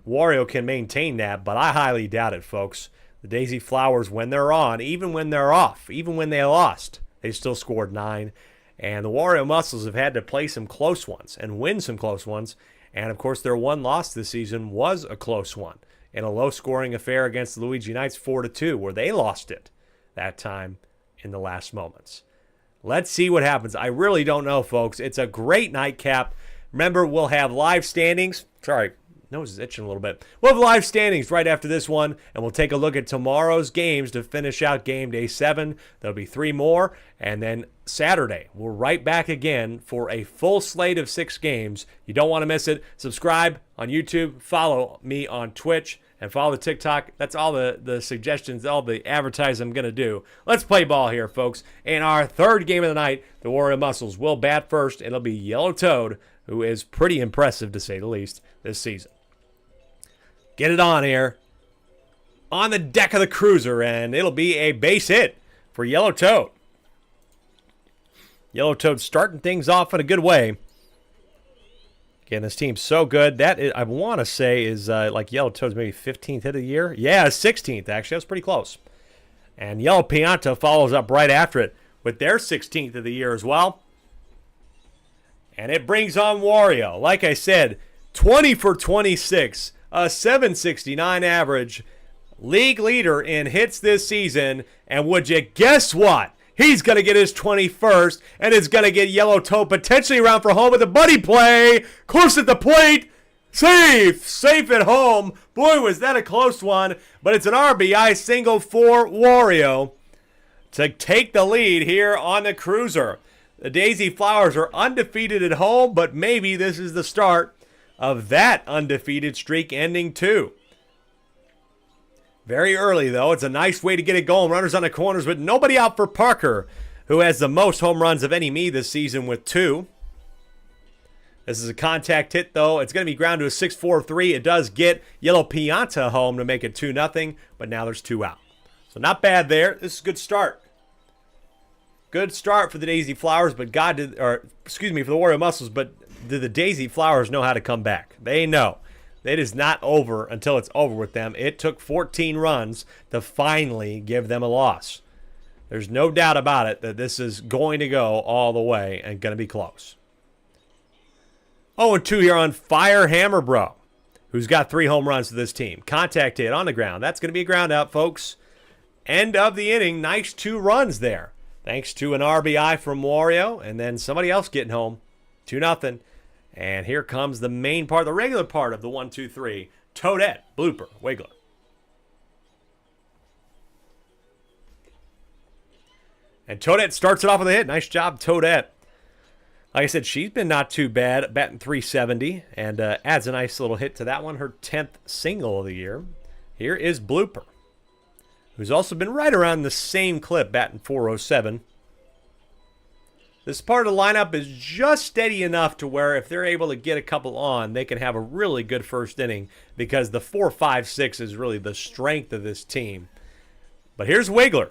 Wario can maintain that, but I highly doubt it, folks. The Daisy Flowers, when they're on, even when they're off, even when they lost, they still scored 9. And the Wario Muscles have had to play some close ones and win some close ones. And, of course, their one loss this season was a close one in a low-scoring affair against the Luigi Knights 4-2, where they lost it that time in the last moments. Let's see what happens. I really don't know, folks. It's a great nightcap. Remember, we'll have live standings. Sorry, nose is itching a little bit. We'll have live standings right after this one, and we'll take a look at tomorrow's games to finish out game day 7. There'll be 3 more, and then Saturday, we're right back again for a full slate of 6 games. You don't want to miss it. Subscribe on YouTube, follow me on Twitch, and follow the TikTok. That's all the suggestions, all the advertising I'm going to do. Let's play ball here, folks. In our third game of the night, the Warrior Muscles will bat first. It'll be Yellow Toad, who is pretty impressive, to say the least, this season. Get it on here. On the deck of the cruiser, and it'll be a base hit for Yellow Toad. Yellow Toad starting things off in a good way. Again, this team's so good. That is, I want to say is like Yellow Toad's maybe 15th hit of the year. Yeah, 16th, actually. That was pretty close. And Yellow Pianta follows up right after it with their 16th of the year as well. And it brings on Wario. Like I said, 20 for 26, a 769 average, league leader in hits this season. And would you guess what? He's going to get his 21st, and is going to get Yellow Toad potentially around for home with a buddy play. Close at the plate. Safe at home. Boy, was that a close one. But it's an RBI single for Wario to take the lead here on the cruiser. The Daisy Flowers are undefeated at home, but maybe this is the start of that undefeated streak ending too. Very early, though. It's a nice way to get it going. Runners on the corners, but nobody out for Parker, who has the most home runs of any me this season with 2. This is a contact hit, though. It's going to be ground to a 6-4-3. It does get Yellow Pianta home to make it 2-0, but now there's 2 out. So not bad there. This is a good start. Good start for the Daisy Flowers, but for the Warrior Muscles, but do the Daisy Flowers know how to come back? They know. It is not over until it's over with them. It took 14 runs to finally give them a loss. There's no doubt about it that this is going to go all the way and going to be close. 0-2 here on Fire Hammer Bro, who's got 3 home runs to this team. Contact hit on the ground. That's going to be a ground out, folks. End of the inning. Nice 2 runs there. Thanks to an RBI from Wario and then somebody else getting home. 2-0. And here comes the main part, the regular part of the 1-2-3. Toadette, blooper, Wiggler. And Toadette starts it off with a hit. Nice job, Toadette. Like I said, she's been not too bad, batting .370, and adds a nice little hit to that one, her 10th single of the year. Here is Blooper, who's also been right around the same clip, batting .407. This part of the lineup is just steady enough to where if they're able to get a couple on, they can have a really good first inning because the 4-5-6 is really the strength of this team. But here's Wiggler.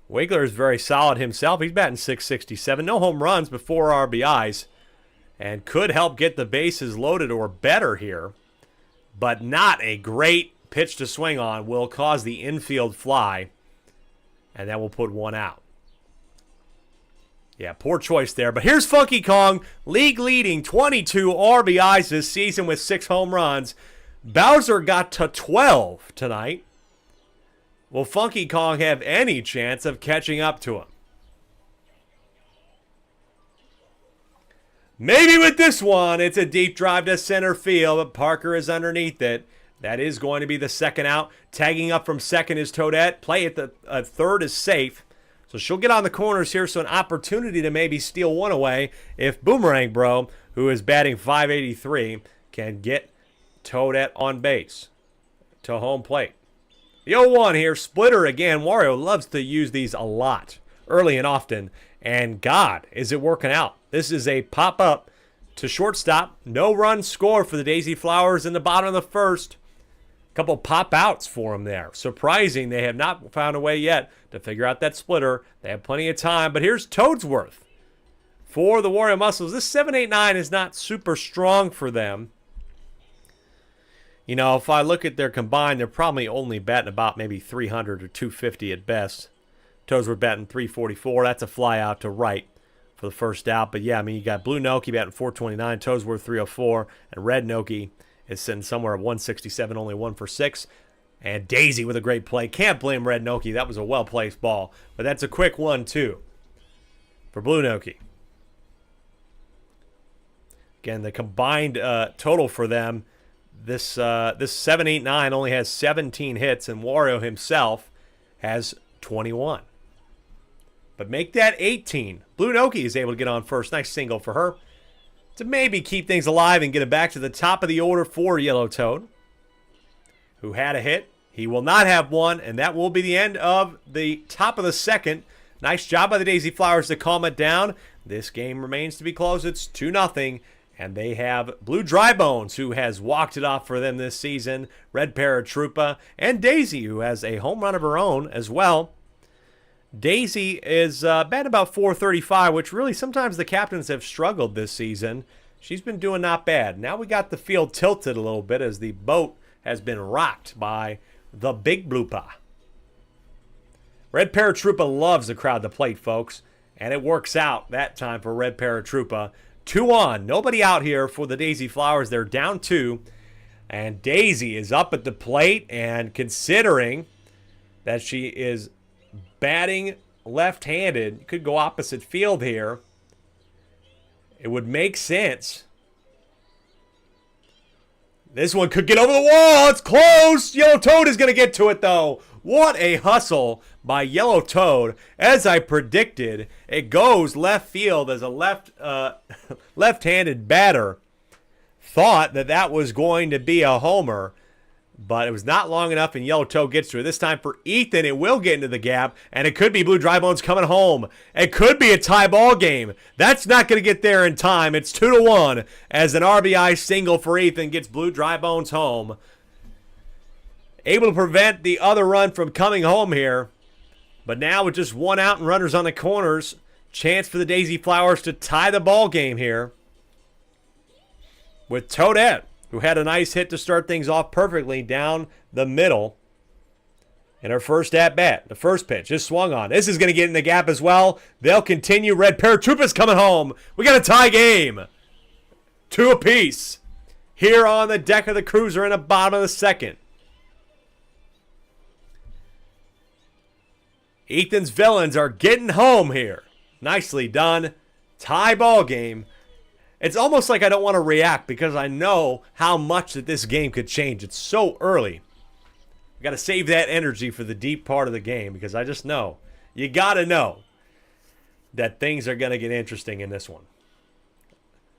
Wiggler is very solid himself. He's batting .667. No home runs, but 4 RBIs. And could help get the bases loaded or better here. But not a great pitch to swing on. Will cause the infield fly. And that will put 1 out. Yeah, poor choice there. But here's Funky Kong, league leading 22 RBIs this season with 6 home runs. Bowser got to 12 tonight. Will Funky Kong have any chance of catching up to him? Maybe with this one. It's a deep drive to center field, but Parker is underneath it. That is going to be the second out. Tagging up from second is Toadette. Play at the third is safe. So she'll get on the corners here, so an opportunity to maybe steal one away if Boomerang Bro, who is batting .583, can get Toadette on base to home plate. The 0-1 here, splitter again. Wario loves to use these a lot, early and often, and God, is it working out. This is a pop-up to shortstop. No run score for the Daisy Flowers in the bottom of the first. Couple pop-outs for them there. Surprising they have not found a way yet to figure out that splitter. They have plenty of time, but here's Toadsworth for the Warrior Muscles. This 7-8-9 is not super strong for them. You know, if I look at their combined, they're probably only batting about maybe 300 or 250 at best. Toadsworth batting .344. That's a fly out to right for the first out. But yeah, I mean, you got Blue Noki batting .429, Toadsworth .304, and Red Noki is sitting somewhere at .167, only 1 for 6. And Daisy with a great play. Can't blame Red Noki. That was a well-placed ball. But that's a quick 1-2 for Blue Noki. Again, the combined total for them, This 789 only has 17 hits, and Wario himself has 21. But make that 18. Blue Noki is able to get on first. Nice single for her to maybe keep things alive and get it back to the top of the order for Yellow Toad, who had a hit. He will not have one, and that will be the end of the top of the second. Nice job by the Daisy Flowers to calm it down. This game remains to be close. It's 2-0, and they have Blue Dry Bones, who has walked it off for them this season, Red Paratroopa, and Daisy, who has a home run of her own as well. Daisy is batting about .435, which really sometimes the captains have struggled this season. She's been doing not bad. Now we got the field tilted a little bit as the boat has been rocked by the Big Bloopa. Red Paratroopa loves the crowd to plate, folks, and it works out that time for Red Paratroopa. 2 on. Nobody out here for the Daisy Flowers. They're down 2, and Daisy is up at the plate, and considering that she is batting left-handed, could go opposite field here. It would make sense. This one could get over the wall. It's close. Yellow Toad is going to get to it, though. What a hustle by Yellow Toad. As I predicted, it goes left field as a left-handed batter. Thought that that was going to be a homer, but it was not long enough, and Yellow Toad gets to it. This time for Ethan, it will get into the gap, and it could be Blue Dry Bones coming home. It could be a tie ball game. That's not going to get there in time. It's 2-1 as an RBI single for Ethan gets Blue Dry Bones home. Able to prevent the other run from coming home here. But now with just 1 out and runners on the corners, chance for the Daisy Flowers to tie the ball game here with Toadette, who had a nice hit to start things off perfectly down the middle in her first at-bat. The first pitch is swung on. This is going to get in the gap as well. They'll continue. Red Paratroopa's coming home. We got a tie game. 2 apiece here on the deck of the cruiser in the bottom of the second. Ethan's villains are getting home here. Nicely done. Tie ball game. It's almost like I don't want to react because I know how much that this game could change. It's so early. We got to save that energy for the deep part of the game because I just know. You got to know that things are going to get interesting in this one.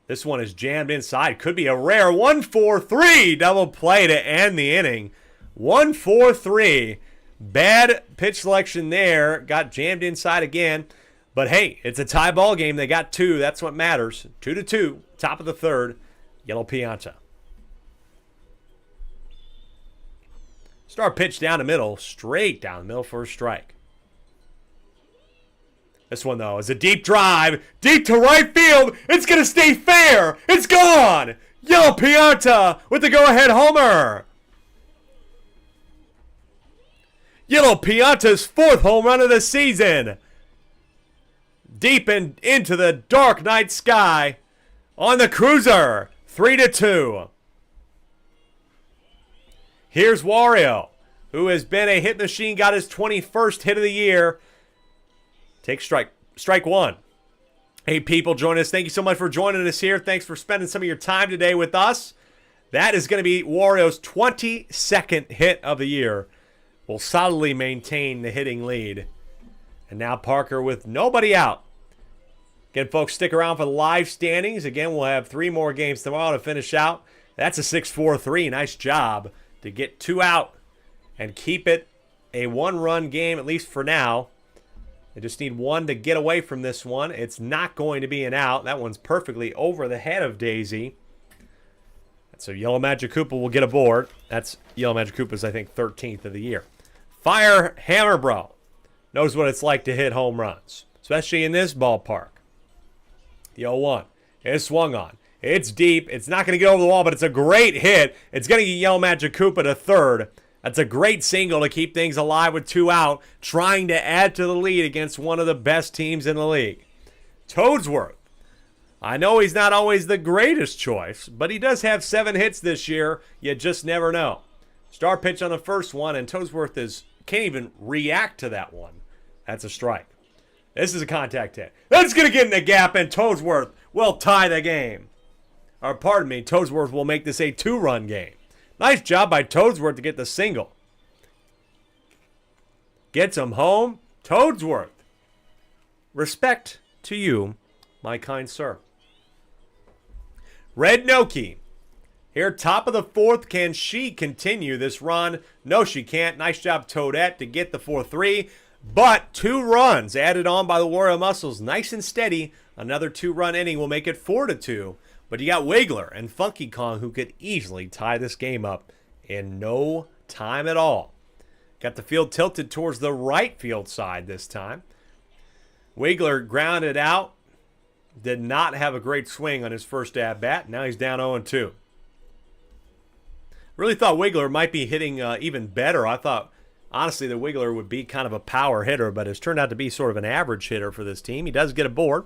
This one is jammed inside. Could be a rare 1-4-3 double play to end the inning. 1-4-3. Bad pitch selection there. Got jammed inside again. But hey, it's a tie ball game. They got 2. That's what matters. 2-2. Top of the third. Yellow Pianta. Start pitch down the middle. Straight down the middle for a strike. This one, though, is a deep drive. Deep to right field. It's going to stay fair. It's gone. Yellow Pianta with the go-ahead homer. Yellow Pianta's 4th home run of the season. Deep into the dark night sky on the cruiser. 3-2. Here's Wario, who has been a hit machine, got his 21st hit of the year. Take strike 1. Hey, people, join us. Thank you so much for joining us here. Thanks for spending some of your time today with us. That is going to be Wario's 22nd hit of the year. Will solidly maintain the hitting lead. And now Parker with nobody out. Again, folks, stick around for the live standings. Again, we'll have 3 more games tomorrow to finish out. That's a 6-4-3. Nice job to get 2 out and keep it a 1-run game, at least for now. They just need 1 to get away from this one. It's not going to be an out. That one's perfectly over the head of Daisy. So Yellow Magic Koopa will get aboard. That's Yellow Magic Koopa's, I think, 13th of the year. Fire Hammer Bro knows what it's like to hit home runs, especially in this ballpark. The 0-1 is swung on. It's deep. It's not going to get over the wall, but it's a great hit. It's going to get Yellow Magic Koopa to third. That's a great single to keep things alive with 2 out, trying to add to the lead against one of the best teams in the league. Toadsworth. I know he's not always the greatest choice, but he does have 7 hits this year. You just never know. Star pitch on the first one, and Toadsworth can't even react to that one. That's a strike. This is a contact hit. That's going to get in the gap, and Toadsworth will tie the game. Or pardon me, Toadsworth will make this a 2-run game. Nice job by Toadsworth to get the single. Gets him home. Toadsworth. Respect to you, my kind sir. Red Noki. Here, top of the fourth. Can she continue this run? No, she can't. Nice job, Toadette, to get the 4-3. But 2 runs added on by the Wario Muscles. Nice and steady. Another 2-run inning will make it 4-2. But you got Wiggler and Funky Kong who could easily tie this game up in no time at all. Got the field tilted towards the right field side this time. Wiggler grounded out. Did not have a great swing on his first at-bat. Now he's down 0-2. Really thought Wiggler might be hitting even better. I thought, honestly, that Wiggler would be kind of a power hitter, but has turned out to be sort of an average hitter for this team. He does get a board,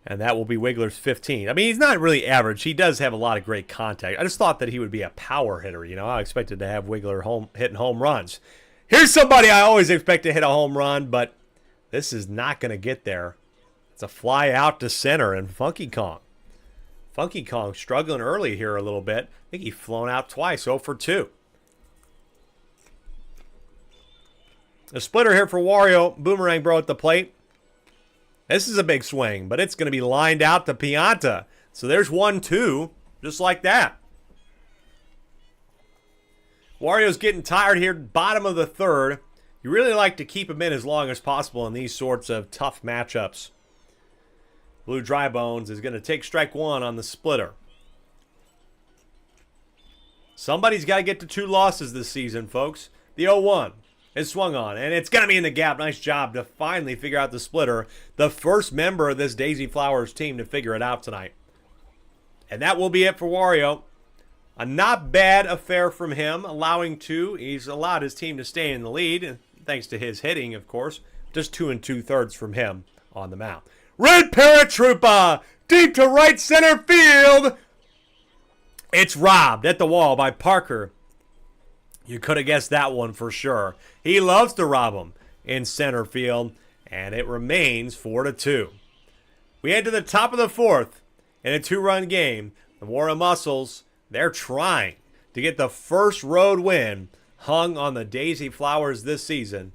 and that will be Wiggler's 15. I mean, he's not really average. He does have a lot of great contact. I just thought that he would be a power hitter. You know, I expected to have Wiggler hitting home runs. Here's somebody I always expect to hit a home run, but this is not going to get there. It's a fly out to center, and Funky Kong. Funky Kong struggling early here a little bit. I think he's flown out twice, 0-2. A splitter here for Wario. Boomerang Bro at the plate. This is a big swing, but it's going to be lined out to Pianta. So there's 1-2, just like that. Wario's getting tired here, bottom of the third. You really like to keep him in as long as possible in these sorts of tough matchups. Blue Dry Bones is going to take strike 1 on the splitter. Somebody's got to get to 2 losses this season, folks. The 0-1 is swung on, and it's going to be in the gap. Nice job to finally figure out the splitter. The first member of this Daisy Flowers team to figure it out tonight. And that will be it for Wario. A not bad affair from him, allowing 2. He's allowed his team to stay in the lead, thanks to his hitting, of course. Just 2 2/3 from him on the mound. Red Paratroopa, deep to right center field. It's robbed at the wall by Parker. You could have guessed that one for sure. He loves to rob him in center field, and it remains 4-2. We head to the top of the fourth in a 2-run game. The Wario Muscles, they're trying to get the first road win hung on the Daisy Flowers this season.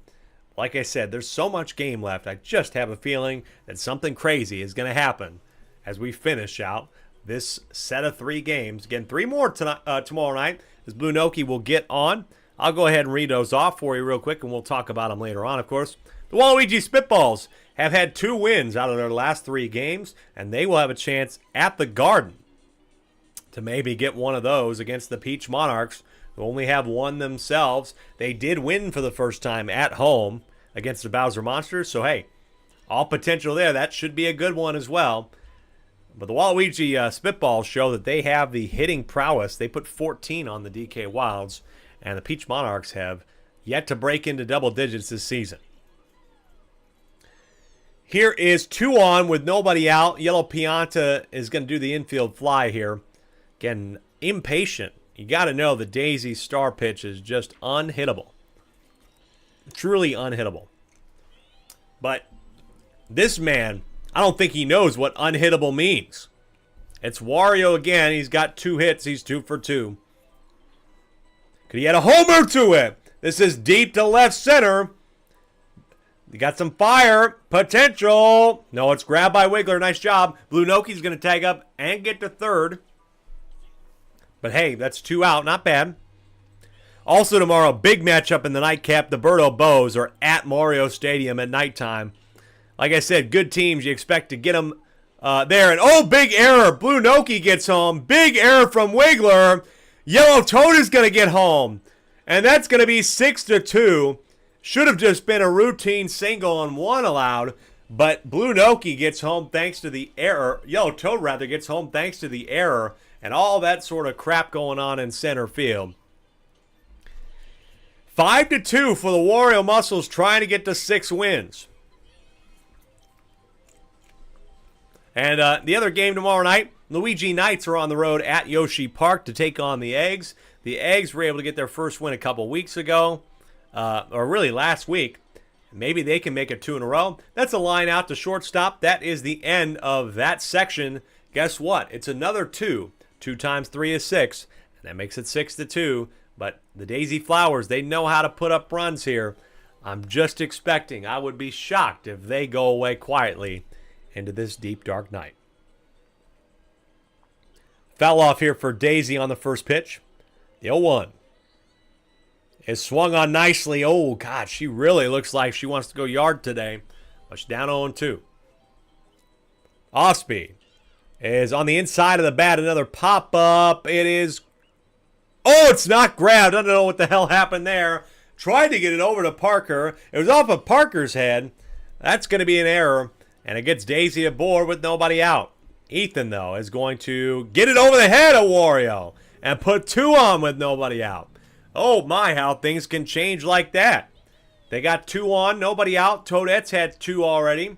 Like I said, there's so much game left. I just have a feeling that something crazy is going to happen as we finish out this set of 3 games. Again, 3 more tomorrow night as Blue Noki will get on. I'll go ahead and read those off for you real quick, and we'll talk about them later on, of course. The Waluigi Spitballs have had 2 wins out of their last 3 games, and they will have a chance at the Garden to maybe get one of those against the Peach Monarchs, who only have 1 themselves. They did win for the first time at home against the Bowser Monsters, so hey, all potential there. That should be a good one as well. But the Waluigi Spitballs show that they have the hitting prowess. They put 14 on the DK Wilds, and the Peach Monarchs have yet to break into double digits this season. Here is 2 on with nobody out. Yellow Pianta is going to do the infield fly here. Again, impatient. You got to know the Daisy's star pitch is just unhittable. Truly unhittable. But this man, I don't think he knows what unhittable means. It's Wario again. He's got 2 hits. He's 2 for 2. Could he add a homer to it? This is deep to left center. You got some fire. Potential. No, it's grabbed by Wiggler. Nice job. Blue Noki's going to tag up and get to third. But hey, that's 2 out. Not bad. Also tomorrow, big matchup in the nightcap. The Birdo Bows are at Mario Stadium at nighttime. Like I said, good teams. You expect to get them there. And oh, big error. Blue Noki gets home. Big error from Wiggler. Yellow Toad is going to get home. And that's going to be 6-2. Should have just been a routine single on 1 allowed. But Blue Noki gets home thanks to the error. Yellow Toad, rather, gets home thanks to the error. And all that sort of crap going on in center field. 5-2 for the Wario Muscles trying to get to 6 wins. And the other game tomorrow night, Luigi Knights are on the road at Yoshi Park to take on the Eggs. The Eggs were able to get their first win a couple weeks ago, or really last week. Maybe they can make it 2 in a row. That's a line out to shortstop. That is the end of that section. Guess what? It's another 2. 2 times 3 is 6. That makes it 6-2. But the Daisy Flowers, they know how to put up runs here. I'm just expecting. I would be shocked if they go away quietly into this deep, dark night. Foul off here for Daisy on the first pitch. The 0-1 is swung on nicely. Oh, God, she really looks like she wants to go yard today. But she's down 0-2. Off speed is on the inside of the bat. Another pop-up. It is... Oh, it's not grabbed. I don't know what the hell happened there. Tried to get it over to Parker. It was off of Parker's head. That's going to be an error. And it gets Daisy aboard with nobody out. Ethan, though, is going to get it over the head of Wario and put 2 on with nobody out. Oh, my, how things can change like that. They got 2 on, nobody out. Toadette's had 2 already.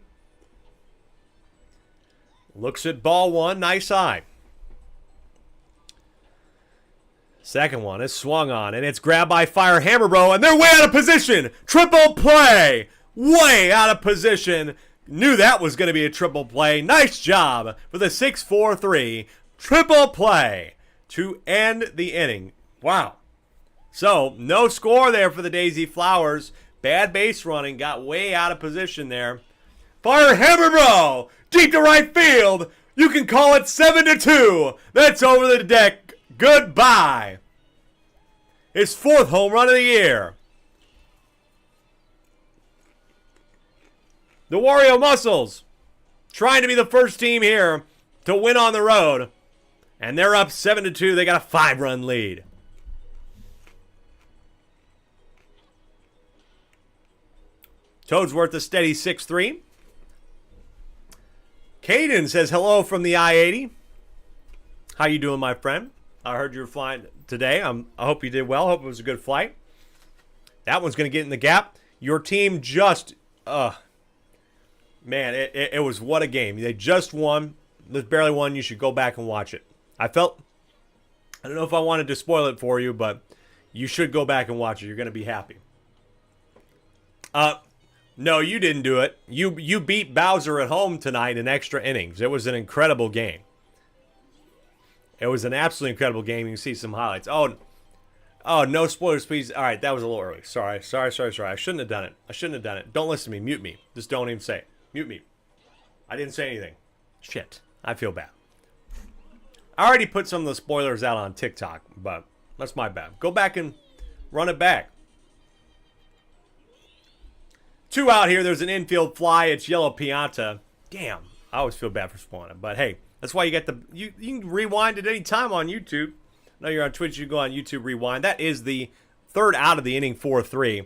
Looks at ball 1, nice eye. Second one is swung on, and it's grabbed by Fire Hammer Bro, and they're way out of position. Triple play. Way out of position. Knew that was going to be a triple play. Nice job for the 6-4-3. Triple play to end the inning. Wow. So, no score there for the Daisy Flowers. Bad base running. Got way out of position there. Fire Hammer Bro. Deep to right field. You can call it 7-2. That's over the deck. Goodbye. His 4th home run of the year. The Wario Muscles trying to be the first team here to win on the road. And they're up 7-2. They got a 5-run lead. Toadsworth a steady 6-3. Caden says hello from the I-80. How you doing, my friend? I heard you were flying today. I hope you did well. Hope it was a good flight. That one's going to get in the gap. Your team just... Man, it was what a game. They just won. They barely won. You should go back and watch it. I don't know if I wanted to spoil it for you, but you should go back and watch it. You're going to be happy. No, you didn't do it. You beat Bowser at home tonight in extra innings. It was an incredible game. It was an absolutely incredible game. You can see some highlights. Oh, no spoilers, please. All right, that was a little early. Sorry. I shouldn't have done it. Don't listen to me. Mute me. Just don't even say it. Mute me. I didn't say anything. Shit. I feel bad. I already put some of the spoilers out on TikTok, but that's my bad. Go back and run it back. 2 out here. There's an infield fly. It's Yellow Pianta. Damn. I always feel bad for spoiling it, but hey, that's why you get you can rewind at any time on YouTube. I know you're on Twitch. You go on YouTube, rewind. That is the 3rd out of the inning, 4-3.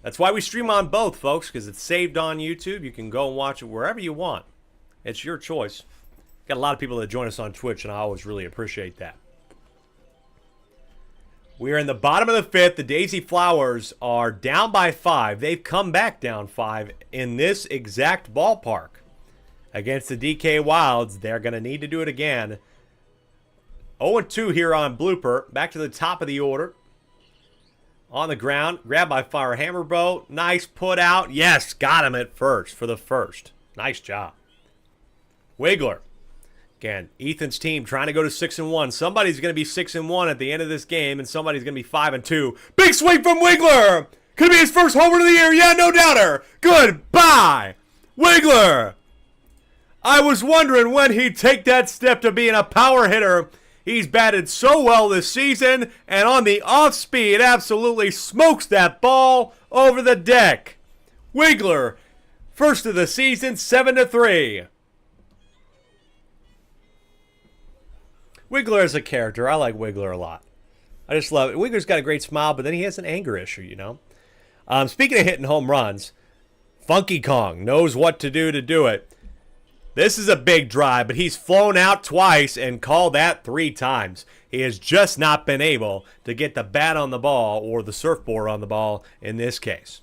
That's why we stream on both, folks, because it's saved on YouTube. You can go and watch it wherever you want. It's your choice. Got a lot of people that join us on Twitch, and I always really appreciate that. We are in the bottom of the 5th. The Daisy Flowers are down by 5. They've come back down 5 in this exact ballpark. Against the DK Wilds, they're going to need to do it again. 0-2 here on blooper. Back to the top of the order. On the ground, grabbed by Fire Hammer Bro. Nice put out. Yes, got him at first for the first. Nice job. Wiggler. Again, Ethan's team trying to go to 6-1. Somebody's going to be 6-1 at the end of this game, and somebody's going to be 5-2. Big swing from Wiggler. Could be his first homer of the year. Yeah, no doubter. Goodbye, Wiggler. I was wondering when he'd take that step to being a power hitter. He's batted so well this season, and on the off speed, absolutely smokes that ball over the deck. Wiggler, first of the season, 7-3. Wiggler is a character. I like Wiggler a lot. I just love it. Wiggler's got a great smile, but then he has an anger issue, you know. Speaking of hitting home runs, Funky Kong knows what to do it. This is a big drive, but he's flown out twice and called that 3 times. He has just not been able to get the bat on the ball or the surfboard on the ball in this case,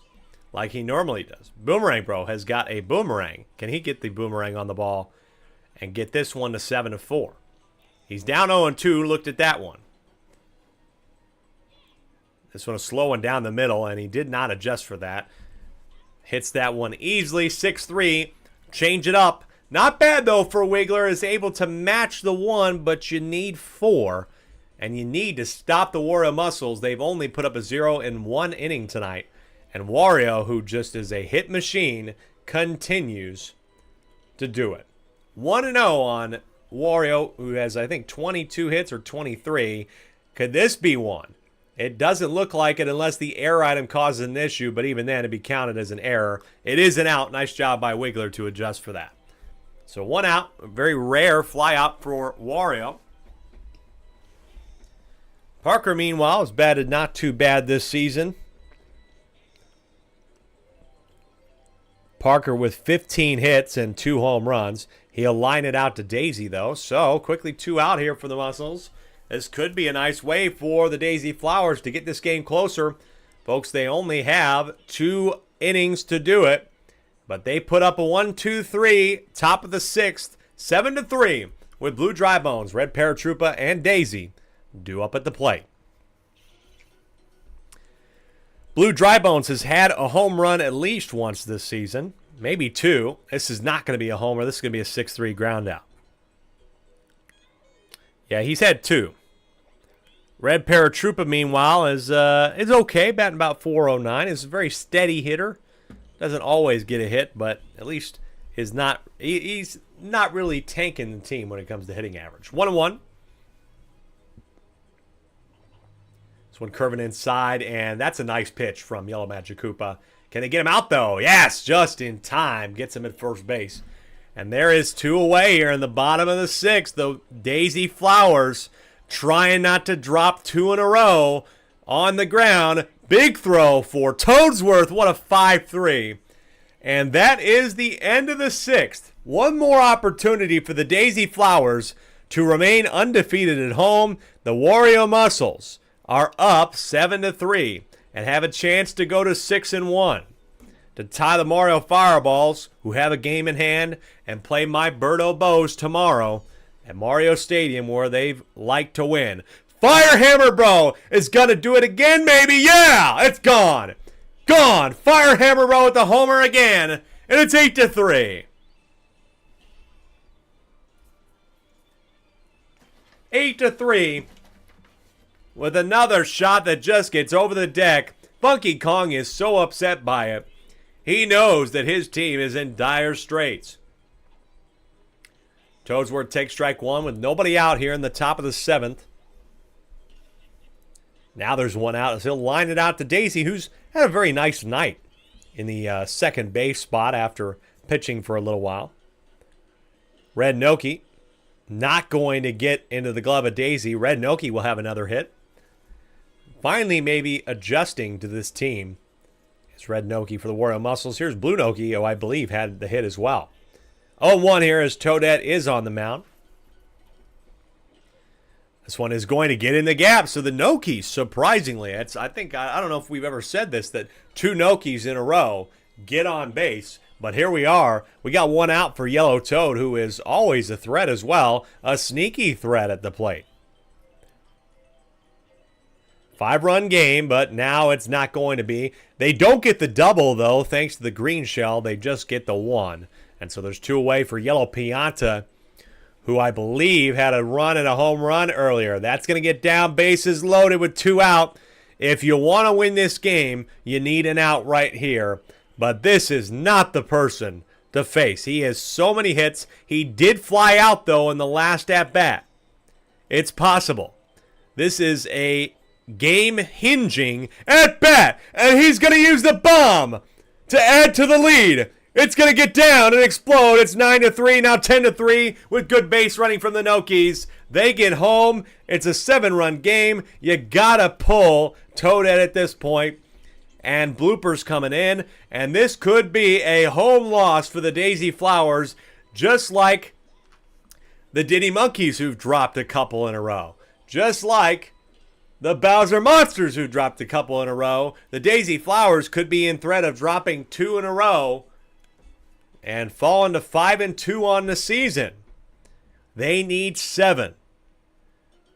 like he normally does. Boomerang Bro has got a boomerang. Can he get the boomerang on the ball and get this one to 7-4? He's down 0-2. Looked at that one. This one is slowing down the middle, and he did not adjust for that. Hits that one easily. 6-3. Change it up. Not bad, though, for Wiggler. Is able to match the 1, but you need 4. and you need to stop the Wario Muscles. They've only put up a 0 in 1 inning tonight. And Wario, who just is a hit machine, continues to do it. 1-0 on Wario, who has, I think, 22 hits or 23. Could this be one? It doesn't look like it unless the error item causes an issue, but even then it'd be counted as an error. It is an out. Nice job by Wiggler to adjust for that. So 1 out. A very rare fly out for Wario. Parker, meanwhile, has batted not too bad this season. Parker with 15 hits and 2 home runs. He'll line it out to Daisy, though. So, quickly 2 out here for the Muscles. This could be a nice way for the Daisy Flowers to get this game closer. Folks, they only have 2 innings to do it. But they put up a 1-2-3, top of the 6th, 7-3, with Blue Dry Bones, Red Paratroopa, and Daisy due up at the plate. Blue Dry Bones has had a home run at least once this season, maybe 2. This is not going to be a homer. This is going to be a 6-3 ground out. Yeah, he's had 2. Red Paratroopa, meanwhile, is okay, batting about .409. He's a very steady hitter. Doesn't always get a hit, but at least he's not really tanking the team when it comes to hitting average. 1-1. This one curving inside, and that's a nice pitch from Yellow Magic Koopa. Can they get him out, though? Yes, just in time. Gets him at first base. And there is 2 away here in the bottom of the 6th. The Daisy Flowers trying not to drop 2 in a row on the ground. Big throw for Toadsworth. What a 5-3. And that is the end of the 6th. One more opportunity for the Daisy Flowers to remain undefeated at home. The Wario Muscles are up 7-3 and have a chance to go to 6-1 to tie the Mario Fireballs, who have a game in hand, and play my Birdo Bows tomorrow at Mario Stadium, where they've liked to win. Firehammer Bro is going to do it again, maybe. Yeah, it's gone. Gone. Firehammer Bro with the homer again, and it's 8-3. 8-3 with another shot that just gets over the deck. Funky Kong is so upset by it. He knows that his team is in dire straits. Toadsworth takes strike 1 with nobody out here in the top of the 7th. Now there's 1 out as he'll line it out to Daisy, who's had a very nice night in the second base spot after pitching for a little while. Red Noki not going to get into the glove of Daisy. Red Noki will have another hit. Finally, maybe adjusting to this team. It's Red Noki for the Wario Muscles. Here's Blue Noki, who I believe had the hit as well. 0-1 here as Toadette is on the mound. This one is going to get in the gap. So the Nokis, surprisingly, I don't know if we've ever said this, that 2 Nokis in a row get on base. But here we are. We got 1 out for Yellow Toad, who is always a threat as well. A sneaky threat at the plate. 5-run game, but now it's not going to be. They don't get the double, though, thanks to the green shell. They just get the 1. And so there's 2 away for Yellow Pianta, who I believe had a run and a home run earlier. That's going to get down, bases loaded with 2 out. If you want to win this game, you need an out right here. But this is not the person to face. He has so many hits. He did fly out, though, in the last at-bat. It's possible. This is a game-hinging at-bat, and he's going to use the bomb to add to the lead. It's going to get down and explode. It's 9-3, now 10-3 with good base running from the Nokis. They get home. It's a 7-run game. You got to pull Toadette at this point. And bloopers coming in. And this could be a home loss for the Daisy Flowers, just like the Diddy Monkeys, who've dropped a couple in a row. Just like the Bowser Monsters, who dropped a couple in a row. The Daisy Flowers could be in threat of dropping 2 in a row and falling to 5-2 on the season. They need 7.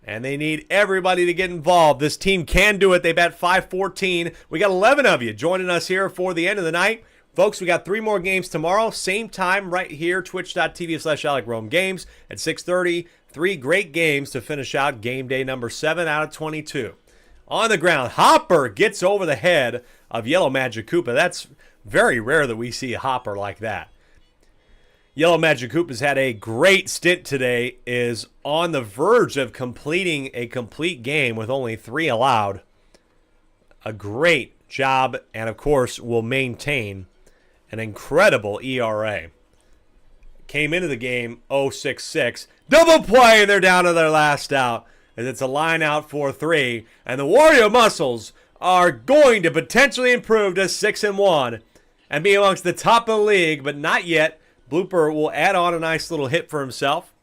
And they need everybody to get involved. This team can do it. They bat 5-14. We got 11 of you joining us here for the end of the night. Folks, we got 3 more games tomorrow. Same time right here, twitch.tv/AlecRomeGames at 6:30. 3 great games to finish out game day number 7 out of 22. On the ground, Hopper gets over the head of Yellow Magic Koopa. That's very rare that we see a Hopper like that. Yellow Magic Koopa has had a great stint today, is on the verge of completing a complete game with only 3 allowed. A great job, and of course will maintain an incredible ERA. Came into the game 0-6-6. Double play, and they're down to their last out. As it's a line out 4-3. And the Wario Muscles are going to potentially improve to 6-1 and be amongst the top of the league, but not yet. Blooper will add on a nice little hit for himself.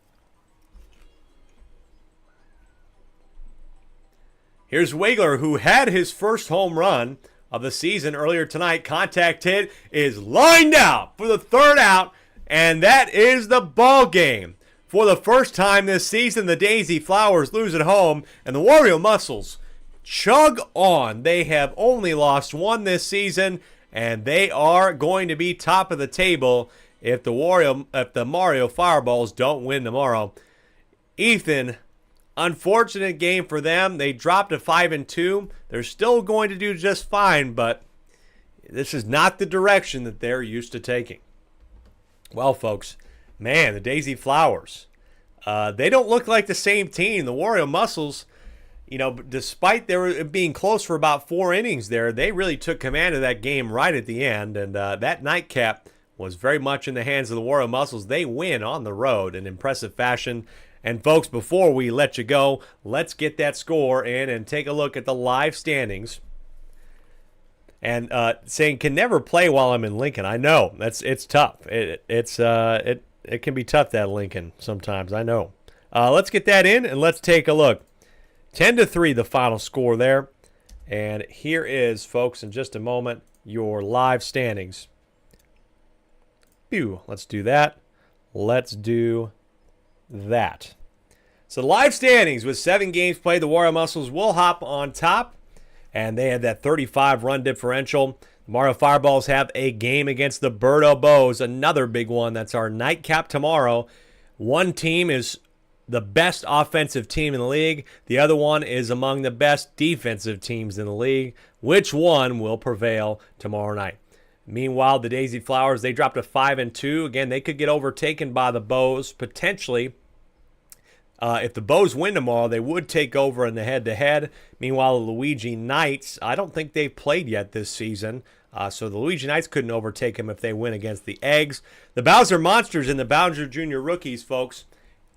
Here's Wigler, who had his first home run of the season earlier tonight. Contact hit is lined out for the 3rd out, and that is the ball game. For the first time this season, the Daisy Flowers lose at home, and the Wario Muscles chug on. They have only lost 1 this season, and they are going to be top of the table if the Mario Fireballs don't win tomorrow. Ethan, unfortunate game for them. They dropped to 5-2. They're still going to do just fine, but this is not the direction that they're used to taking. Well, folks, man, the Daisy Flowers, they don't look like the same team. The Wario Muscles, despite there being close for about 4 innings there, they really took command of that game right at the end, and that nightcap was very much in the hands of the Wario Muscles. They win on the road in impressive fashion. And, folks, before we let you go, let's get that score in and take a look at the live standings. And saying can never play while I'm in Lincoln. I know it's tough. It can be tough, that Lincoln, sometimes. I know. Let's get that in and let's take a look. 10-3 the final score there. And here is, folks, in just a moment, your live standings. Let's do that. Let's do that. So live standings with 7 games played, the Wario Muscles will hop on top, and they had that 35-run differential. The Mario Fireballs have a game against the Birdo Bows, another big one. That's our nightcap tomorrow. One team is the best offensive team in the league. The other one is among the best defensive teams in the league. Which one will prevail tomorrow night? Meanwhile, the Daisy Flowers, they dropped to 5-2. Again, they could get overtaken by the Bows potentially. If the Bows win tomorrow, they would take over in the head-to-head. Meanwhile, the Luigi Knights, I don't think they've played yet this season. So the Luigi Knights couldn't overtake them if they win against the Eggs. The Bowser Monsters and the Bowser Jr. Rookies, folks.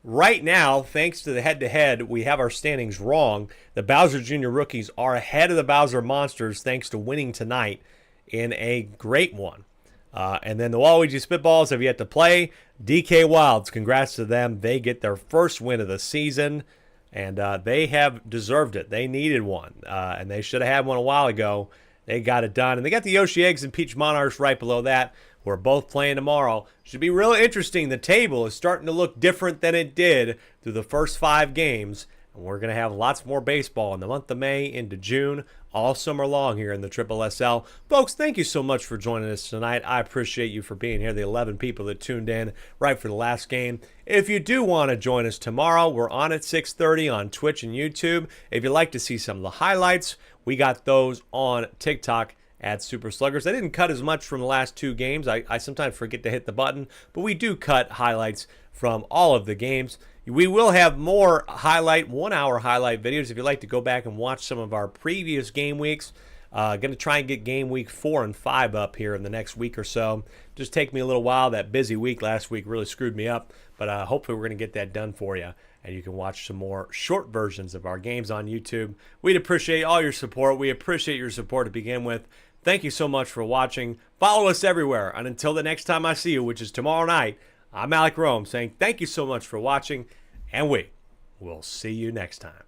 Right now, thanks to the head-to-head, we have our standings wrong. The Bowser Jr. Rookies are ahead of the Bowser Monsters thanks to winning tonight in a great one. And then the Waluigi Spitballs have yet to play. DK Wilds, congrats to them. They get their first win of the season, and they have deserved it. They needed one, and they should have had one a while ago. They got it done. And they got the Yoshi Eggs and Peach Monarchs right below that. We're both playing tomorrow. Should be real interesting. The table is starting to look different than it did through the first 5 games. And we're going to have lots more baseball in the month of May into June, all summer long here in the SSSL. Folks, thank you so much for joining us tonight. I appreciate you for being here, the 11 people that tuned in right for the last game. If you do want to join us tomorrow, we're on at 6:30 on Twitch and YouTube. If you'd like to see some of the highlights, we got those on TikTok at Super Sluggers. I didn't cut as much from the last 2 games. I sometimes forget to hit the button, but we do cut highlights from all of the games. We will have more 1-hour highlight videos if you'd like to go back and watch some of our previous game weeks. Going to try and get game week 4 and 5 up here in the next week or so. Just take me a little while. That busy week last week really screwed me up, but hopefully we're going to get that done for you, and you can watch some more short versions of our games on YouTube. We'd appreciate all your support. We appreciate your support to begin with. Thank you so much for watching. Follow us everywhere, and until the next time I see you, which is tomorrow night, I'm Alec Rome saying thank you so much for watching, and we will see you next time.